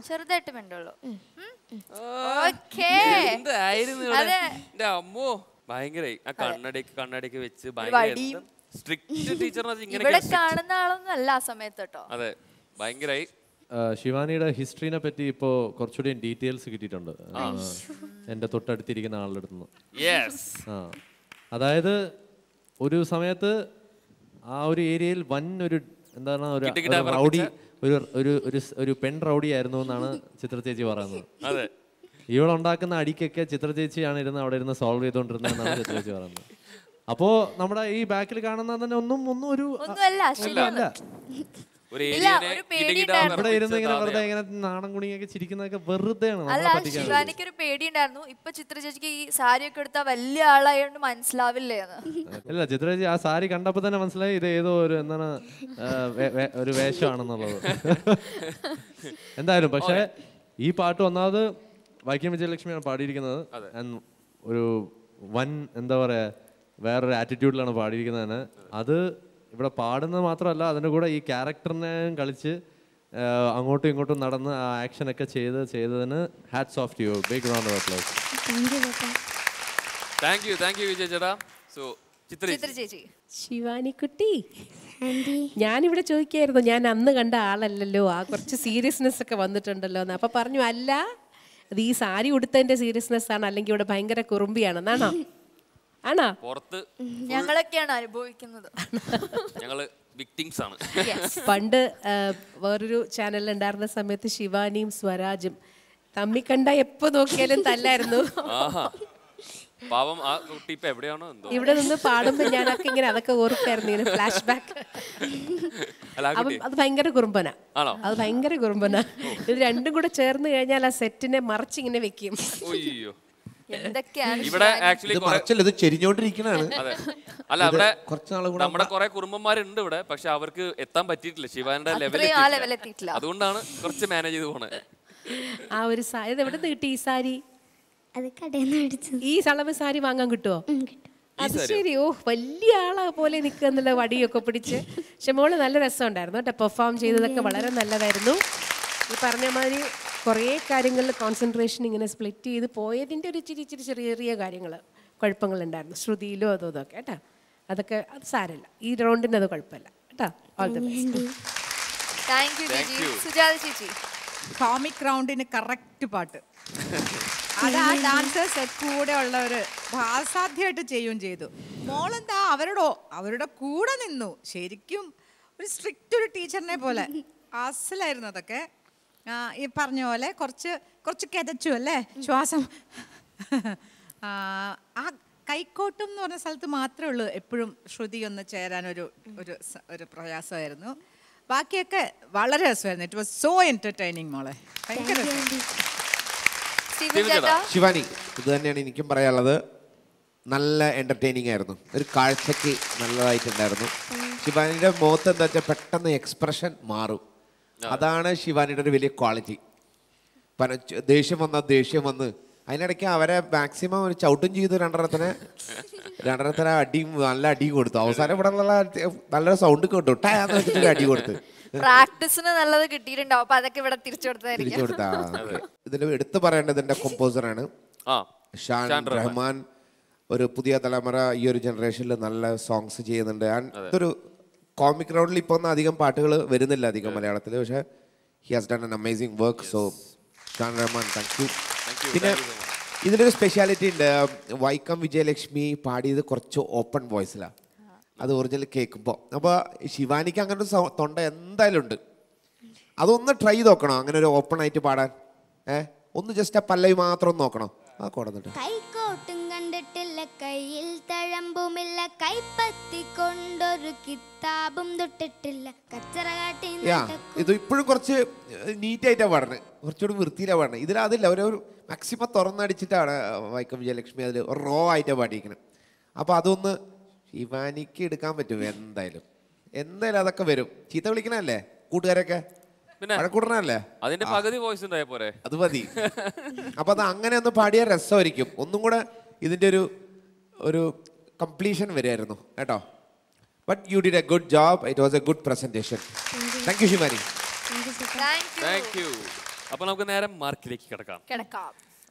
ചെറുതായിട്ട് മിണ്ടുള്ളൂ അമ്മോ ഭയങ്കര ആ കണ്ണടയ്ക്ക് വെച്ച് ഭയങ്കര സ്ട്രിക്റ്റ് ടീച്ചർ ഇവിടെ കാണുന്ന ആളൊന്നും അല്ല ആ സമയത്ത് കേട്ടോ. അതെ ഭയങ്കരായി. ശിവാനിയുടെ ഹിസ്റ്ററിനെ പറ്റി ഇപ്പോൾ കുറച്ചുകൂടി ഡീറ്റെയിൽസ് കിട്ടിയിട്ടുണ്ട് എൻ്റെ തൊട്ടടുത്തിരിക്കുന്ന ആളുടെ അടുത്ത് നിന്ന്. അതായത് ഒരു സമയത്ത് ആ ഒരു ഏരിയയിൽ വൻ ഒരു എന്താണ് ഒരു റൗഡി ഒരു പെൺ റൗഡി ആയിരുന്നു എന്നാണ് ചിത്ര ചേച്ചി പറയുന്നത്. ഇവളുണ്ടാക്കുന്ന അടിക്കൊക്കെ ചിത്ര ചേച്ചിയാണ് ഇരുന്ന് അവിടെ ഇരുന്ന് സോൾവ് ചെയ്തുകൊണ്ടിരുന്നതെന്നാണ് ചിത്ര ചേച്ചി പറയുന്നത്. അപ്പോ നമ്മുടെ ഈ ബാക്കിൽ കാണുന്ന തന്നെ ഒന്നും ഒരു ഇവിടെ ഇരുന്ന് ഇങ്ങനെ വെറുതെ ഇങ്ങനെ നാണം കുണിയൊക്കെ ചിരിക്കുന്നതൊക്കെ വെറുതെയാണ്. ശിവാനിക്കൊരു പേടിയുണ്ടായിരുന്നു. ഇപ്പൊ ചിത്ര ചേച്ചിക്ക് ഈ സാരി ഒക്കെ എടുത്താൽ വലിയ ആളായോണ്ട് മനസ്സിലാവില്ലേ? ഇല്ല, ചിത്ര ചേച്ചി ആ സാരി കണ്ടപ്പോ തന്നെ മനസ്സിലായി ഇത് ഏതോ ഒരു എന്താണ് ഒരു വേഷമാണെന്നുള്ളത്. എന്തായാലും പക്ഷെ ഈ പാട്ട് ഒന്നാമത് വൈക്കം വിജയലക്ഷ്മിയാണ് പാടിയിരിക്കുന്നത്. ഒരു വൻ എന്താ പറയാ വേറൊരു ആറ്റിറ്റ്യൂഡിലാണ് പാടിയിരിക്കുന്നത്. അത് ഇവിടെ പാടുന്നത് മാത്രമല്ല അതിൻ്റെ കൂടെ ഈ ക്യാരക്ടറിനെ കളിച്ച് അങ്ങോട്ടും ഇങ്ങോട്ടും നടന്ന് ആ ആക്ഷനൊക്കെ ചെയ്തതിന് hats off to you. Big round of applause. Thank you Vijay ചേട്ടാ. സോ ചിത്ര ചേച്ചി, ശിവാനി കുട്ടി, ഞാനിവിടെ ചോദിക്കായിരുന്നു, ഞാൻ അന്ന് കണ്ട ആളല്ലല്ലോ, ആ കുറച്ച് സീരിയസ്നെസ് ഒക്കെ വന്നിട്ടുണ്ടല്ലോ എന്ന്. അപ്പൊ പറഞ്ഞു അല്ല, അത് ഈ സാരി ഉടുത്തതിന്റെ സീരിയസ്നെസ് ആണ്, അല്ലെങ്കിൽ ഇവിടെ ഭയങ്കര കുറുമ്പിയാണെന്നാണോ? ആണോ? ഞങ്ങളൊക്കെയാണ് അനുഭവിക്കുന്നത്. ഞങ്ങള് വിക്ടിംസ് ആണ്. പണ്ട് വേറൊരു ചാനലിൽ ഉണ്ടായിരുന്ന സമയത്ത് ശിവാനിയും സ്വരാജും തമ്മി കണ്ട എപ്പോ നോക്കിയാലും തല്ലായിരുന്നു. പാവം ആ കുട്ടി ഇപ്പൊ എവിടെയാണോ എന്തോ. ഇവിടെ നിന്ന് പാടുമ്പോ ഞാനൊക്കെ ഇങ്ങനെ അതൊക്കെ ഓർക്കായിരുന്നു, ഇങ്ങനെ ഫ്ലാഷ് ബാക്ക്. അത് ഭയങ്കര കുറുമ്പനാ, അത് ഭയങ്കര കുറുമ്പനാ. ഇത് രണ്ടും കൂടെ ചേർന്ന് കഴിഞ്ഞാൽ ആ സെറ്റിനെ മറിച്ചിങ്ങനെ വെക്കും. ഇത് ചെരിഞ്ഞോണ്ടിരിക്കണാണ്. അല്ല, അവിടെ നമ്മുടെ കുറെ കുറുമ്പന്മാരുണ്ട് ഇവിടെ, പക്ഷെ അവർക്ക് എത്താൻ പറ്റിയിട്ടില്ല, ശിവാനിയുടെ ലെവലിൽ. അതുകൊണ്ടാണ് കുറച്ച് മാനേജ് ചെയ്ത് പോണത്. ആ ഒരു സാരി എവിടെ നിന്ന് കിട്ടി? ഈ സാരി ഈ സളവ് സാരി വാങ്ങാൻ കിട്ടുമോ? അത് ശരി. ഓ, വലിയ ആളെ പോലെ നിൽക്കുന്നുള്ള വടിയൊക്കെ പിടിച്ച്. പക്ഷെ മോള് നല്ല രസമുണ്ടായിരുന്നു കേട്ടോ, പെർഫോം ചെയ്തതൊക്കെ വളരെ നല്ലതായിരുന്നു. ഈ പറഞ്ഞ മാതിരി കുറേ കാര്യങ്ങളിൽ കോൺസെൻട്രേഷൻ ഇങ്ങനെ സ്പ്ലിറ്റ് ചെയ്ത് പോയതിൻ്റെ ഒരു ഇച്ചിരി ചെറിയ ചെറിയ കാര്യങ്ങൾ കുഴപ്പങ്ങളുണ്ടായിരുന്നു, ശ്രുതിയിലോ അതോ ഇതൊക്കെ കേട്ടോ. അതൊക്കെ അത് സാരമില്ല, ഈ റൗണ്ടിന് അത് കുഴപ്പമില്ല കേട്ടോ. All the best. കോമിക് റൗണ്ടിന് കറക്റ്റ് പാട്ട്. അത് ആ ഡാൻസേഴ്സ് കൂടെ ഉള്ളവര് അസാധ്യമായിട്ട് ചെയ്യുകയും ചെയ്തു. മോളെന്താ അവരുടെ കൂടെ നിന്നു, ശരിക്കും ഒരു സ്ട്രിക്റ്റ് ഒരു ടീച്ചറിനെ പോലെ. അസലായിരുന്നു അതൊക്കെ. ഈ പറഞ്ഞ പോലെ കുറച്ച് കിതച്ചു അല്ലേ ശ്വാസം. ആ കൈക്കോട്ടും എന്ന് പറഞ്ഞ സ്ഥലത്ത് മാത്രമേ ഉള്ളൂ എപ്പോഴും ശ്രുതി ഒന്ന് ചേരാൻ ഒരു പ്രയാസമായിരുന്നു. ബാക്കിയൊക്കെ വളരെ രസമായിരുന്നു. ഇറ്റ് വാസ് സോ എന്റർടൈനിങ് മോളെ, ഭയങ്കര. ശിവാനി, ഇത് തന്നെയാണ് എനിക്കും പറയാനുള്ളത്. നല്ല എന്റർടൈനിങ് ആയിരുന്നു, ഒരു കാഴ്ചക്ക് നല്ലതായിട്ടുണ്ടായിരുന്നു. ശിവാനിയുടെ മുഖത്ത് എന്താ വെച്ചാൽ പെട്ടെന്ന് എക്സ്പ്രഷൻ മാറും. അതാണ് ശിവാനിയുടെ ഒരു വലിയ ക്വാളിറ്റി. ദേഷ്യം വന്ന് അതിനിടയ്ക്ക് അവരെ മാക്സിമം ഒരു ചവിട്ടും ചെയ്തു രണ്ടെണ്ണത്തിന് അടിയും നല്ല അടിയും കൊടുത്തു. അവസാനം ഇവിടെ നല്ലൊരു സൗണ്ട് കേട്ടു ടാന്ന് വെച്ചിട്ട് അടി കൊടുത്ത്. പ്രാക്ടീസിന് നല്ലത് കിട്ടിയിട്ടുണ്ടാവും. അപ്പൊ അതൊക്കെ ഇവിടെ തിരിച്ചു കൊടുത്താ. ഇതിൽ എടുത്തു പറയേണ്ടത് ഇതിന്റെ കമ്പോസറാണ് ഷാൻ റഹ്മാൻ. ഒരു പുതിയ തലമുറ ഈ ഒരു ജനറേഷനിൽ നല്ല സോങ്സ് ചെയ്യുന്നുണ്ട്. ഇതൊരു കോമിക് റൗണ്ടിൽ ഇപ്പൊ ഒന്നും അധികം പാട്ടുകൾ വരുന്നില്ല അധികം മലയാളത്തിൽ. പക്ഷെ he has done an amazing work. So Shaan Rahman, thank you. പിന്നെ ഇതിലൊരു സ്പെഷ്യാലിറ്റി ഉണ്ട്. വൈക്കം വിജയലക്ഷ്മി പാടിയത് കുറച്ച് ഓപ്പൺ വോയിസിലാണ് അത് ഒറിജിനൽ കേൾക്കുമ്പോൾ. അപ്പോൾ ശിവാനിക്ക് അങ്ങനെ ഒരു തൊണ്ട എന്തായാലും ഉണ്ട്. അതൊന്ന് ട്രൈ ചെയ്ത് നോക്കണം അങ്ങനെ ഒരു ഓപ്പൺ ആയിട്ട് പാടാൻ. ഒന്ന് ജസ്റ്റ് ആ പല്ലവി മാത്രം ഒന്ന് നോക്കണം. ആ കൊടുത്തിട്ട് കൈക്കോട്ടും കണ്ടിട്ടില്ല, കയ്യിൽ തഴമ്പുമില്ല, കൈപ്പത്തി കൊണ്ടൊരു കിതാബും തൊട്ടിട്ടില്ല, കച്ചറ കാട്ടി. ഇത് ഇപ്പോഴും കുറച്ച് നീറ്റായിട്ടാണ് പാടുന്നത്, കുറച്ചുകൂടി വൃത്തിയിലാണ് പാടുന്നത്. ഇതിൽ അതില്ല, ഒരു മാക്സിമം തുറന്നടിച്ചിട്ടാണ് വൈക്കം വിജയലക്ഷ്മി അതിൽ ഒരു റോ ആയിട്ടാണ് പാടിയിരിക്കുന്നത്. അപ്പോൾ അതൊന്ന് ശിവാനിക്ക് എടുക്കാൻ പറ്റും. എന്തായാലും അതൊക്കെ വരും. ചീത്ത വിളിക്കണല്ലേ കൂട്ടുകാരൊക്കെ, വഴക്കൂടണല്ലേ, അതിന്റെ പകുതി വോയിസ് ഉണ്ടായ പോരെ, അത് മതി. അപ്പൊ അത് അങ്ങനെ ഒന്ന് പാടിയ രസമായിരിക്കും. ഒന്നും കൂടെ ഇതിന്റെ ഒരു കംപ്ലീഷൻ വരുമായിരുന്നു കേട്ടോ. But you did A good job. It was A good presentation. Thank you Shivani. Thank you. അപ്പൊ നമുക്ക് നേരെ മാർക്കിലേക്ക് കിടക്കാം.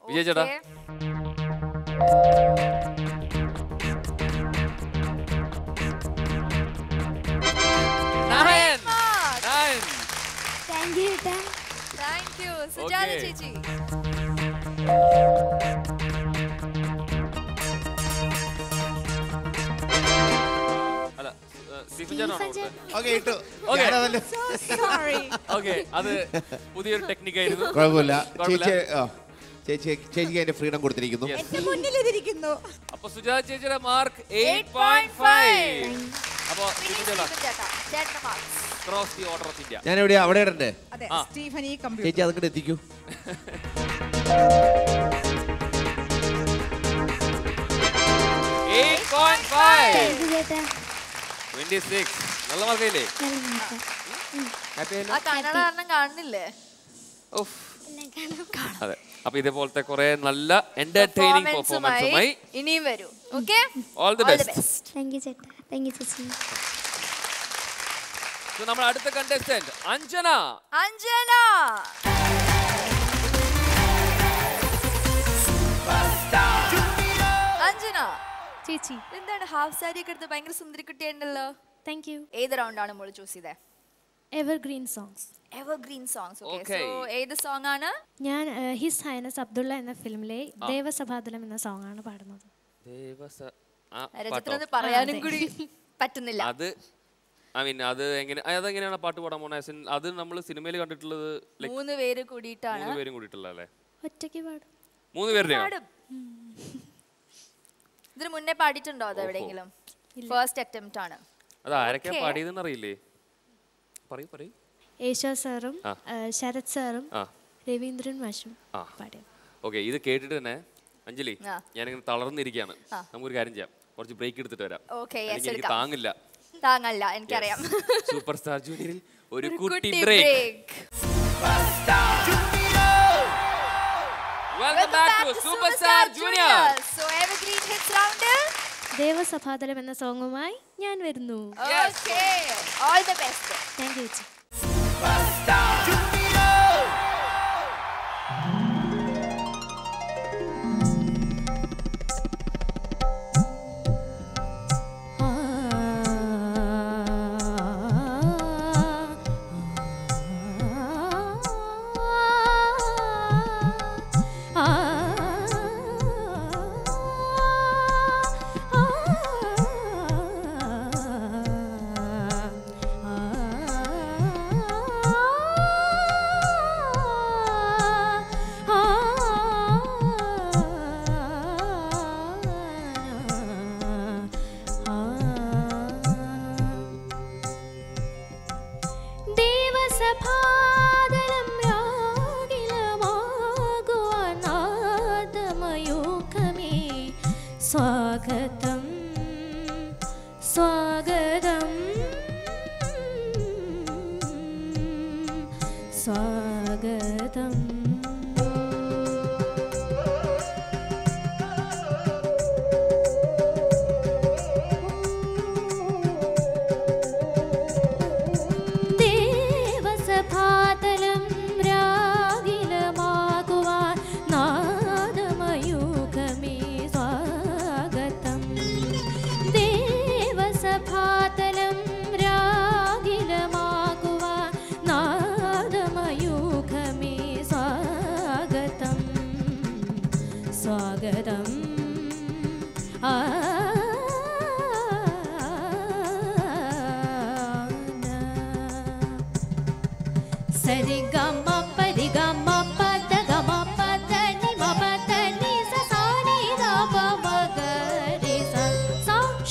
വിജയ് ചേട്ടാ, സുജാത ചേച്ചി. അല്ല സ്റ്റീഫൻ ചേട്ടനാണോ? അത് പുതിയൊരു ടെക്നിക് ആയിരുന്നു. കുഴപ്പമില്ല, ചേച്ചിക്ക് അതിന്റെ ഫ്രീഡം കൊടുത്തിരിക്കുന്നു. അപ്പൊ സുജാത ചേച്ചിയുടെ മാർക്ക് 8.5. അപ്പൊ cross the order of India. ഞാൻ എവിടെയാ അവിടെ ഇടണ്ടേ? ചേച്ചി അതങ്ങോട്ട് എത്തിക്കൂ. 26. നല്ല മാർക്കല്ലേ? കാണുന്നില്ലേ? അതെ. അപ്പൊ ഇതേപോലത്തെ കുറെ നല്ല എന്റർടൈനിങ് പെർഫോമൻസുമായി ഇനിയും വരും. Okay, all the best. Thank U ചേട്ടാ, താങ്ക് യു ചേച്ചി. സോ നമ്മൾ അടുത്ത കണ്ടസ്റ്റന്റ് അഞ്ജന. ചേച്ചി, എന്താണ് ഹാഫ് സാരി ഒക്കെ എടുത്ത് ഭയങ്കര സുന്ദരി കുട്ടിയുണ്ടല്ലോ? Thank you. ഏത് റൗണ്ടാണ് മോള് ചൂസ് ചെയ്തേ? Evergreen songs. ഓക്കേ, സോ ഏത് സോങ് ആണ്? ഞാൻ ഹിസ് ഹൈനസ് അബ്ദുള്ള എന്ന ഫിലിമിലെ ദേവസഭാതലം എന്ന സോങ് ആണ് പാടുന്നത്. രജത്രന്ന് പറയാനും കൂടി പറ്റുന്നില്ല. അത് അതെങ്ങനെയാണ് പാട്ട് പാടാൻ പോണേ? അത് നമ്മൾ സിനിമയിൽ കണ്ടിട്ടുള്ളത് 3 പേര് കൂടിയിട്ടാണ്. 3 പേരും കൂടിയിട്ടുള്ളല്ലേ? ഒറ്റയ്ക്ക് പാടും. 3 പേരുടെയോ? ഇതിന് മുന്നേ പാടിയിട്ടുണ്ടോ അത് എവിടെയെങ്കിലും? ഫസ്റ്റ് അറ്റംപ്റ്റ് ആണ്. അത് ആരൊക്കെ പാടിയതെന്ന് അറിയില്ലേ? പറയൂ. യേശോ സാറും ശരത് സാറും രവീന്ദ്രൻ മാഷും പാടിയത്. ഓക്കെ, ഇത് കേട്ടിട്ട് തന്നെ അഞ്ജലി, ഞാനിങ്ങനെ തളർന്നിരിക്കുകയാണ്. നമുക്കൊരു കാര്യം ചെയ്യാം, കുറച്ച് ബ്രേക്ക് എടുത്തിട്ട് വരാം. എനിക്ക് താങ്ങില്ല, എനിക്കറിയാം. സൂപ്പർ സ്റ്റാർ ജൂനിയറിൽ ഒരു കുട്ടി break. Welcome back to super star junior. So evergreen hits റൗണ്ടിൽ ദേവസഭാതലം എന്ന സോങ്ങുമായി ഞാൻ വരുന്നു. Okay, all the best. Thank you ചേച്ചി. സ്വാഗതം സ്വാഗതം സ്വാഗതം.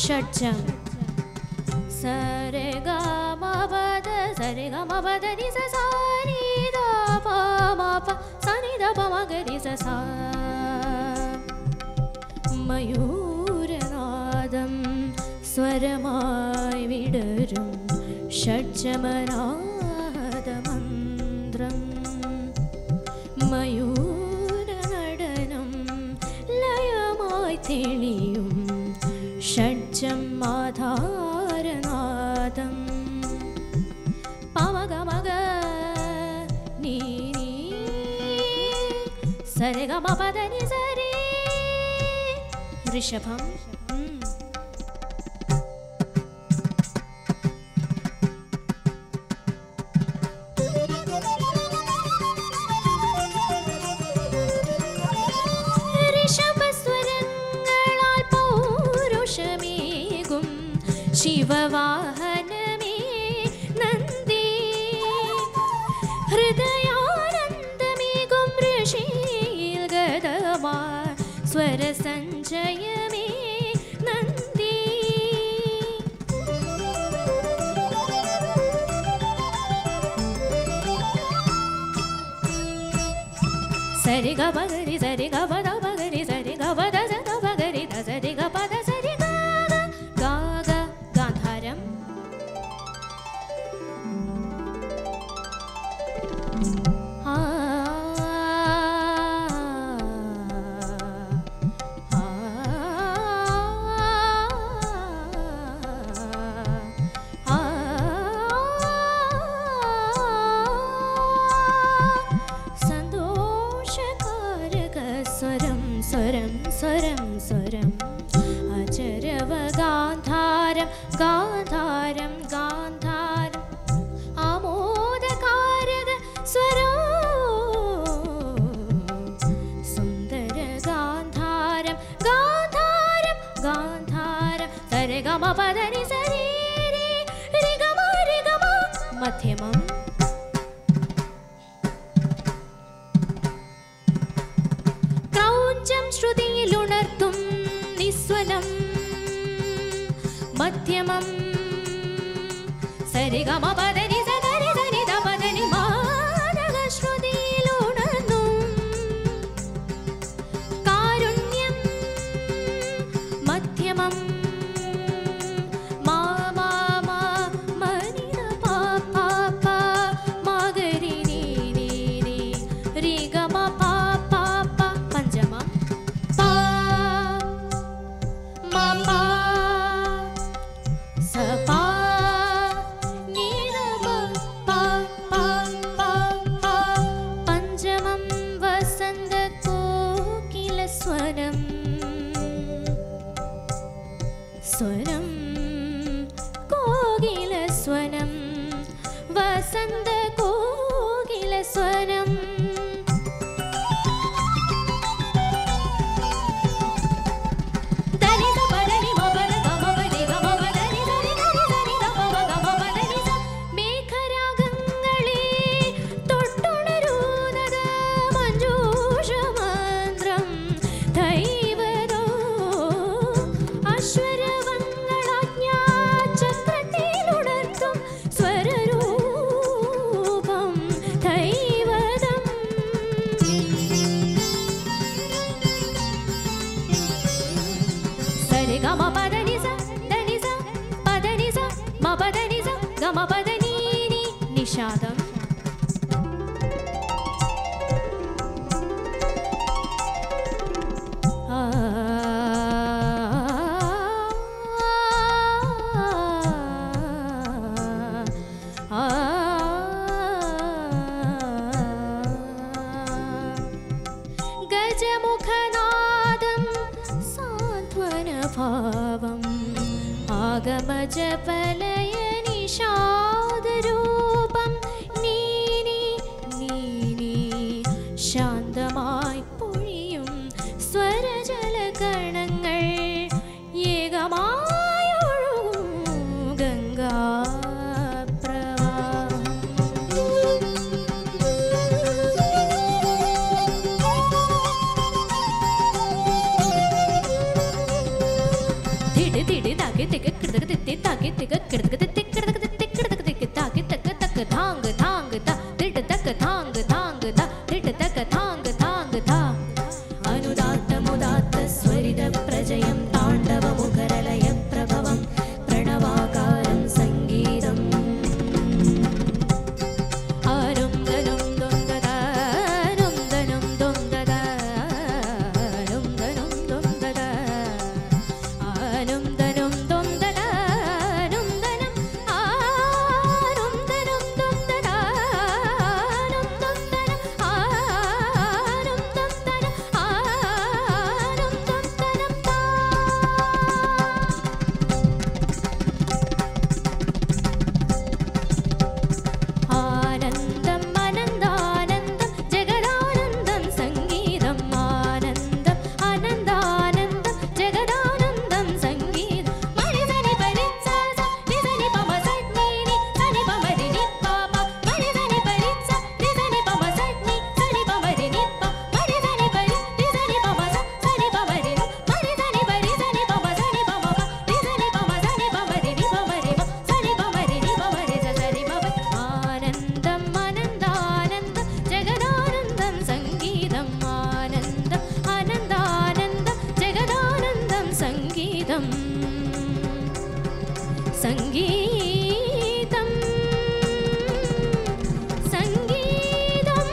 षट्जम सरे गा मा पद सरे गा मा पद नि सा सा नि दा पा मा पा सा नि दा पा मा ग नि सा सा मयूरनादं स्वरमाय विडरुं षट्जमनादमन्त्रं मयूरनडनं लयमाय तेलियुं षट्जं आधारनादं पामगमग नी नी सरे ग म पद नि सरे ऋषभं ऋषभस्वरങ്ങളാൽ പൗരുഷമേകും ശിവവാഹനമേ നന്ദി ഹൃദയാനന്ദമേകും ഋഷിയിൽ ഗതമാ സ്വരസഞ്ജയമേ നന്ദി സരി ഗ പഗരി സരി ഗ പദ പഗരി സരി ഗ പദ സദ പഗരി ധ സരി ഗ പദ സരി ഗ ഗ ഗ ഗാന്ധാരം ആ സ്വരം സ്വരം സ്വരം അചരവ ഗാന്ധാരം ഗാന്ധാരം ഗാന്ധാരം ആമോദകാരക സ്വരോ സുന്ദര ഗാന്ധാരം ഗാന്ധാരം ഗാന്ധാരം സരി ഗ മ പദ നി സരി രി ഗ മ മധ്യമം ശ്രുതിയിലുണർത്തും നിസ്വനം മധ്യമം സരി ഗ മ പദ നി സ ഗ രി ധ നി ധ പദ നി മാനക ശ്രുതിയിലുണർന്നും കാരുണ്യം മധ്യമം മാ മാ മാ മനി ധ പ പ പ മ ഗ രി നി നി നി രി ഗ മ പ പ പ പഞ്ചമം പഞ്ചമം വസന്ത കോകില സ്വരം സ്വരം കോകില സ്വനം വസന്ത കോകില സ്വരം നിഷാദം ഗജമുഖനാദം സാന്ത്വനഭാവം ആഗമജപലയ നിഷാദരൂപം നീനി നീനി ശാന്തമായി പൊഴിയും സ്വരജലകണങ്ങൾ സംഗീതം സംഗീതം സംഗീതം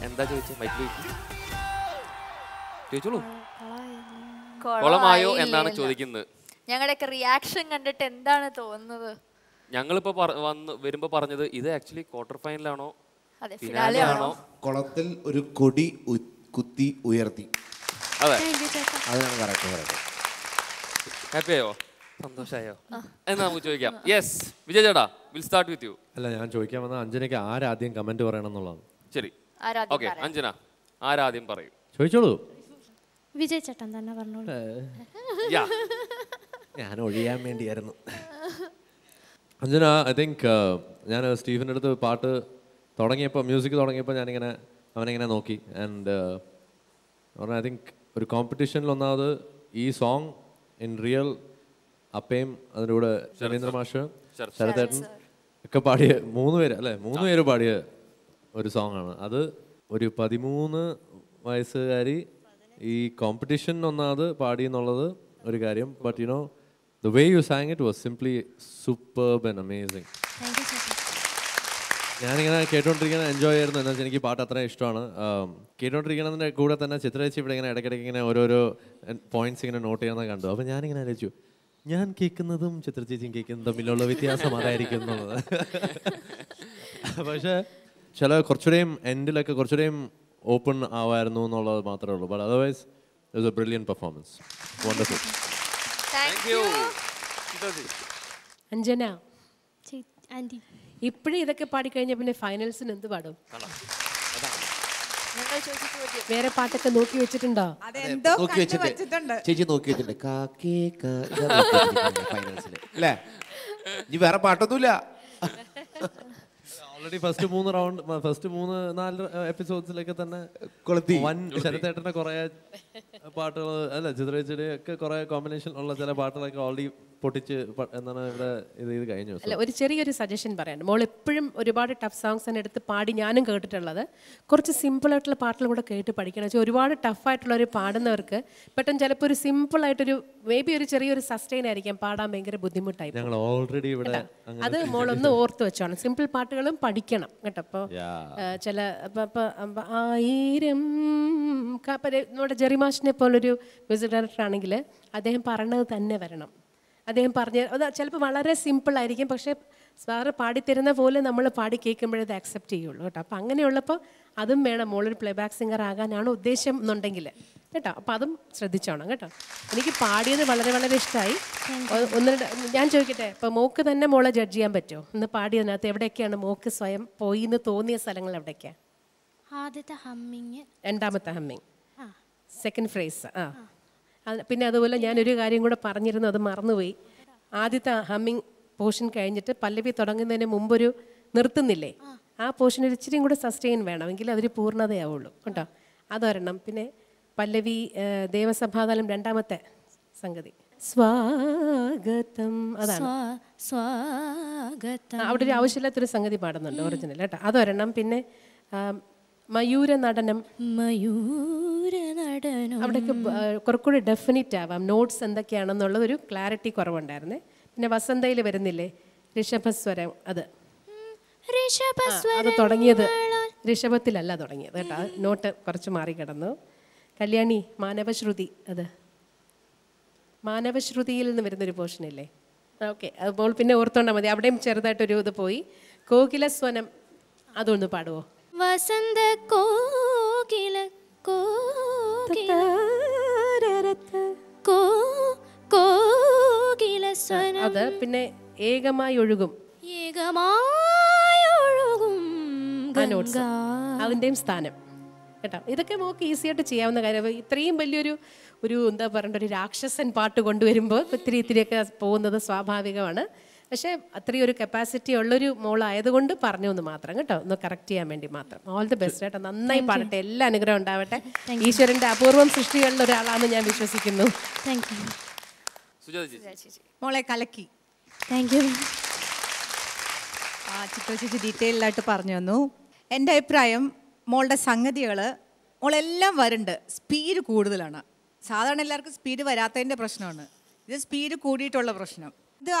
എന്താ ചോദിച്ചത്? മൈക്കിൽ ചോദിച്ചോളൂ. കൊളമായോ എന്നാണ് ചോദിക്കുന്നത്. ഞങ്ങളുടെയൊക്കെ റിയാക്ഷൻ കണ്ടിട്ട് എന്താണ് തോന്നുന്നത്? ഞങ്ങളിപ്പോ വരുമ്പോ പറഞ്ഞത് ഇത് ആക്ച്വലി ക്വാർട്ടർ ഫൈനലാണോ അതെ, ഫിനാലെ ആണോ? കുളത്തിൽ ഒരു കൊടി കുത്തി ഉയർത്തി. അതെ, അതിനാണ് കറക്റ്റ്. ഹാപ്പിയായോ? സന്തോഷായോ? എന്നാ നമുക്ക് ചോദിക്കാം. യെസ് വിജയ് ചേട്ടാ, വിൽ സ്റ്റാർട്ട് വിത്ത് യു. അല്ല, ഞാൻ ചോദിക്കാൻ വന്ന അഞ്ജനയ്ക്ക് ആരാദ്യം കമന്റ് പറയണം എന്നുള്ളതാണ്. ശരി, ഓക്കെ. അഞ്ജന ആരാദ്യം പറയും? ചോദിച്ചോളൂ. വിജയ് ചേട്ടൻ തന്നെ പറഞ്ഞോളൂ. ഞാൻ ഒഴിയാൻ വേണ്ടിയായിരുന്നു. അഞ്ജന, ഐ തിങ്ക് ഞാൻ സ്റ്റീഫിൻ്റെ അടുത്ത് പാട്ട് തുടങ്ങിയപ്പോൾ, മ്യൂസിക് തുടങ്ങിയപ്പോൾ ഞാനിങ്ങനെ അവനെങ്ങനെ നോക്കി. ആൻഡ് ഐ തിങ്ക് ഒരു കോമ്പറ്റീഷനിൽ ഒന്നാമത് ഈ സോങ് ഇൻ റിയൽ അപ്പയും അതിൻ്റെ കൂടെ രവീന്ദ്ര മാഷ്, ശരതേട്ടൻ ഒക്കെ പാടിയ 3 പേര് അല്ലേ, 3 പേര് പാടിയ ഒരു സോങ് ആണ് അത്. ഒരു 13 വയസ്സുകാരി ഈ കോമ്പറ്റീഷൻ ഒന്നാമത് പാടി എന്നുള്ളത് ഒരു കാര്യം. But you know the way U San it was simply superb and amazing. ഞാനിങ്ങനെ കേട്ടോണ്ടിരിക്കുന്ന എൻജോയ് ആയിരുന്നു. എന്താ വെച്ചാൽ എനിക്ക് പാട്ട് അത്രയും ഇഷ്ടമാണ്. കേട്ടോണ്ടിരിക്കുന്നതിൻ്റെ കൂടെ തന്നെ ചിത്രേച്ചി ഇവിടെ ഇങ്ങനെ ഇടയ്ക്കിടയ്ക്ക് ഇങ്ങനെ ഓരോരോ പോയിന്റ്സ് ഇങ്ങനെ നോട്ട് ചെയ്യുന്നത് കണ്ടു. അപ്പോൾ ഞാനിങ്ങനെ ആലോചിച്ചു, ഞാൻ കേൾക്കുന്നതും ചിത്രചേച്ചിയും കേൾക്കുന്നതും തമ്മിലുള്ള വ്യത്യാസം അതായിരിക്കും എന്നുള്ളത്. പക്ഷേ ചില കുറച്ചുകൂടെയും എൻഡിലൊക്കെ കുറച്ചുകൂടെയും ഓപ്പൺ ആവായിരുന്നു എന്നുള്ളത് മാത്രമേ ഉള്ളൂ. But otherwise it was a brilliant performance. Wonderful. Anjana, aunty ഇപ്പോഴും ഇതൊക്കെ പാടിക്കഴിഞ്ഞാൽ പിന്നെ ഫൈനൽസിന് എന്ത് പാടും? വേറെ പാട്ടൊക്കെ നോക്കി വെച്ചിട്ടുണ്ടോ? നോക്കി വെച്ചിട്ടുണ്ട് ചേച്ചി, നോക്കി വെച്ചിട്ടുണ്ട്. ഫൈനൽസിൽ അല്ലേ? ഇനി വേറെ പാട്ടൊന്നുമില്ല. ഓൾറെഡി ഫസ്റ്റ് 3-4 എപ്പിസോഡ്സിലൊക്കെ തന്നെ കൊളുത്തി. ശരത്തേട്ടൻ്റെ കുറേ പാട്ടുകൾ അല്ല, ചിത്രേച്ചിയുടെ ഒക്കെ കുറേ കോമ്പിനേഷൻ ഉള്ള ചില പാട്ടുകളൊക്കെ ഓൾറെഡി പൊട്ടിച്ച് എന്താണ് ഇവിടെ ഇത് കഴിഞ്ഞു. അല്ല, ഒരു ചെറിയൊരു സജഷൻ പറയാനുണ്ട്. മോൾ എപ്പോഴും ഒരുപാട് ടഫ് സോങ്സ് തന്നെ എടുത്ത് പാടി ഞാനും കേട്ടിട്ടുള്ളത്. കുറച്ച് സിമ്പിളായിട്ടുള്ള പാട്ടുകൾ കൂടെ കേട്ട് പഠിക്കണം. വെച്ചാൽ ഒരുപാട് ടഫായിട്ടുള്ളവർ പാടുന്നവർക്ക് പെട്ടെന്ന് ചിലപ്പോൾ ഒരു സിമ്പിളായിട്ടൊരു മേ ബി ഒരു ചെറിയൊരു സസ്റ്റെയിൻ ആയിരിക്കാം, പാടാൻ ഭയങ്കര ബുദ്ധിമുട്ടായി. ഞങ്ങൾ ഓൾറെഡി ഇവിടെ അത് മോളൊന്ന് ഓർത്ത് വെച്ചോണം. സിമ്പിൾ പാട്ടുകളും പഠിക്കണം കേട്ടോ. അപ്പോൾ ചില 1000 നമ്മുടെ ജെറിമാഷിനെ പോലൊരു മ്യൂസിക് ഡയറക്ടർ ആണെങ്കിൽ അദ്ദേഹം പറയണത് തന്നെ വരണം. അദ്ദേഹം പറഞ്ഞ അത് ചിലപ്പോൾ വളരെ സിമ്പിൾ ആയിരിക്കും, പക്ഷേ സാറ് പാടിത്തരുന്ന പോലെ നമ്മൾ പാടി കേൾക്കുമ്പോഴേ അത് അക്സെപ്റ്റ് ചെയ്യുള്ളൂ കേട്ടോ. അപ്പോൾ അങ്ങനെയുള്ളപ്പോൾ അതും വേണം. മോളൊരു പ്ലേ ബാക്ക് സിംഗർ ആകാനാണ് ഉദ്ദേശം എന്നുണ്ടെങ്കിൽ കേട്ടോ. അപ്പോൾ അതും ശ്രദ്ധിച്ചോണം കേട്ടോ. എനിക്ക് പാടിയത് വളരെ വളരെ ഇഷ്ടമായി. ഞാൻ ചോദിക്കട്ടെ, ഇപ്പോൾ മോക്ക് തന്നെ മോളെ ജഡ്ജ് ചെയ്യാൻ പറ്റുമോ? ഇന്ന് പാടിയതിനകത്ത് എവിടെയൊക്കെയാണ് മോക്ക് സ്വയം പോയി എന്ന് തോന്നിയ സ്ഥലങ്ങൾ എവിടെയൊക്കെയാണ്? ആദ്യത്തെ ഹമ്മിങ്, രണ്ടാമത്തെ ഹമ്മിങ്, സെക്കൻഡ് ഫ്രേസ്. പിന്നെ അതുപോലെ ഞാനൊരു കാര്യം കൂടെ പറഞ്ഞിരുന്നു, അത് മറന്നുപോയി. ആദ്യത്തെ ഹമ്മിങ് പോർഷൻ കഴിഞ്ഞിട്ട് പല്ലവി തുടങ്ങുന്നതിന് മുമ്പൊരു നിർത്തുന്നില്ലേ, ആ പോർഷൻ ഒരു ഇച്ചിരിയും കൂടെ സസ്റ്റെയിൻ വേണമെങ്കിൽ അതൊരു പൂർണ്ണതയാവുള്ളൂ കേട്ടോ. അതൊരെണ്ണം. പിന്നെ പല്ലവി ദേവസഭാതലം രണ്ടാമത്തെ സംഗതി സ്വാഗതം, അതാണ്. സ്വാഗതം അവിടെ ഒരു ആവശ്യമില്ലാത്തൊരു സംഗതി പാടുന്നുണ്ട് ഒറിജിനൽ കേട്ടോ. അതൊരെണ്ണം. പിന്നെ മയൂര നടനം, അവിടെയൊക്കെ കുറച്ചുകൂടി ഡെഫിനിറ്റ് ആവാം. നോട്ട്സ് എന്തൊക്കെയാണെന്നുള്ള ഒരു ക്ലാരിറ്റി കുറവുണ്ടായിരുന്നേ. പിന്നെ വസന്തയിൽ വരുന്നില്ലേ ഋഷഭസ്വരം, അത് തുടങ്ങിയത് ഋഷഭത്തിലല്ല തുടങ്ങിയത് കേട്ടോ. നോട്ട് കുറച്ച് മാറിക്കിടന്നു. കല്യാണി മാനവശ്രുതി, അത് മാനവശ്രുതിയിൽ നിന്ന് വരുന്നൊരു പോർഷനില്ലേ. ഓക്കെ, അപ്പോൾ പിന്നെ ഓർത്തോണ്ടാൽ മതി. അവിടെയും ചെറുതായിട്ടൊരു ഇത് പോയി. കോകിലസ്വനം അതൊന്ന് പാടുവോ? വസന്ത കോകില കോകിലസ്വനം, അത്. പിന്നെ ഏകമായി ഒഴുകും, ആ നോട്ട്സ്, അതിൻ്റെയും സ്ഥാനം കേട്ടോ. ഇതൊക്കെ നമുക്ക് ഈസി ആയിട്ട് ചെയ്യാവുന്ന കാര്യം. ഇത്രയും വലിയൊരു എന്താ പറയണ്ട, ഒരു രാക്ഷസൻ പാട്ട് കൊണ്ടുവരുമ്പോൾ ഇത്തിരിയൊക്കെ പോകുന്നത് സ്വാഭാവികമാണ്. പക്ഷേ അത്രയും ഒരു കപ്പാസിറ്റി ഉള്ളൊരു മോളായതുകൊണ്ട് പറഞ്ഞു എന്ന് മാത്രം കേട്ടോ, ഒന്ന് കറക്റ്റ് ചെയ്യാൻ വേണ്ടി മാത്രം. ഓൾ ദി ബെസ്റ്റ് കേട്ടോ. നന്നായി പാടട്ടെ, എല്ലാ അനുഗ്രഹം ഉണ്ടാവട്ടെ. ഈശ്വരൻ്റെ അപൂർവം സൃഷ്ടികളിൽ ഒരാളാണെന്ന് ഞാൻ വിശ്വസിക്കുന്നു. Thank you. സുജാത ചേച്ചി. മോളെ കലക്കി. Thank you. ചിത്ര ചേച്ചി ഡീറ്റെയിൽഡായിട്ട് പറഞ്ഞു തന്നു. എൻ്റെ അഭിപ്രായം മോളുടെ സംഗതികൾ മോളെല്ലാം വരുന്നുണ്ട്, സ്പീഡ് കൂടുതലാണ്. സാധാരണ എല്ലാവർക്കും സ്പീഡ് വരാത്തതിൻ്റെ പ്രശ്നമാണ്, ഇത് സ്പീഡ് കൂടിയിട്ടുള്ള പ്രശ്നം.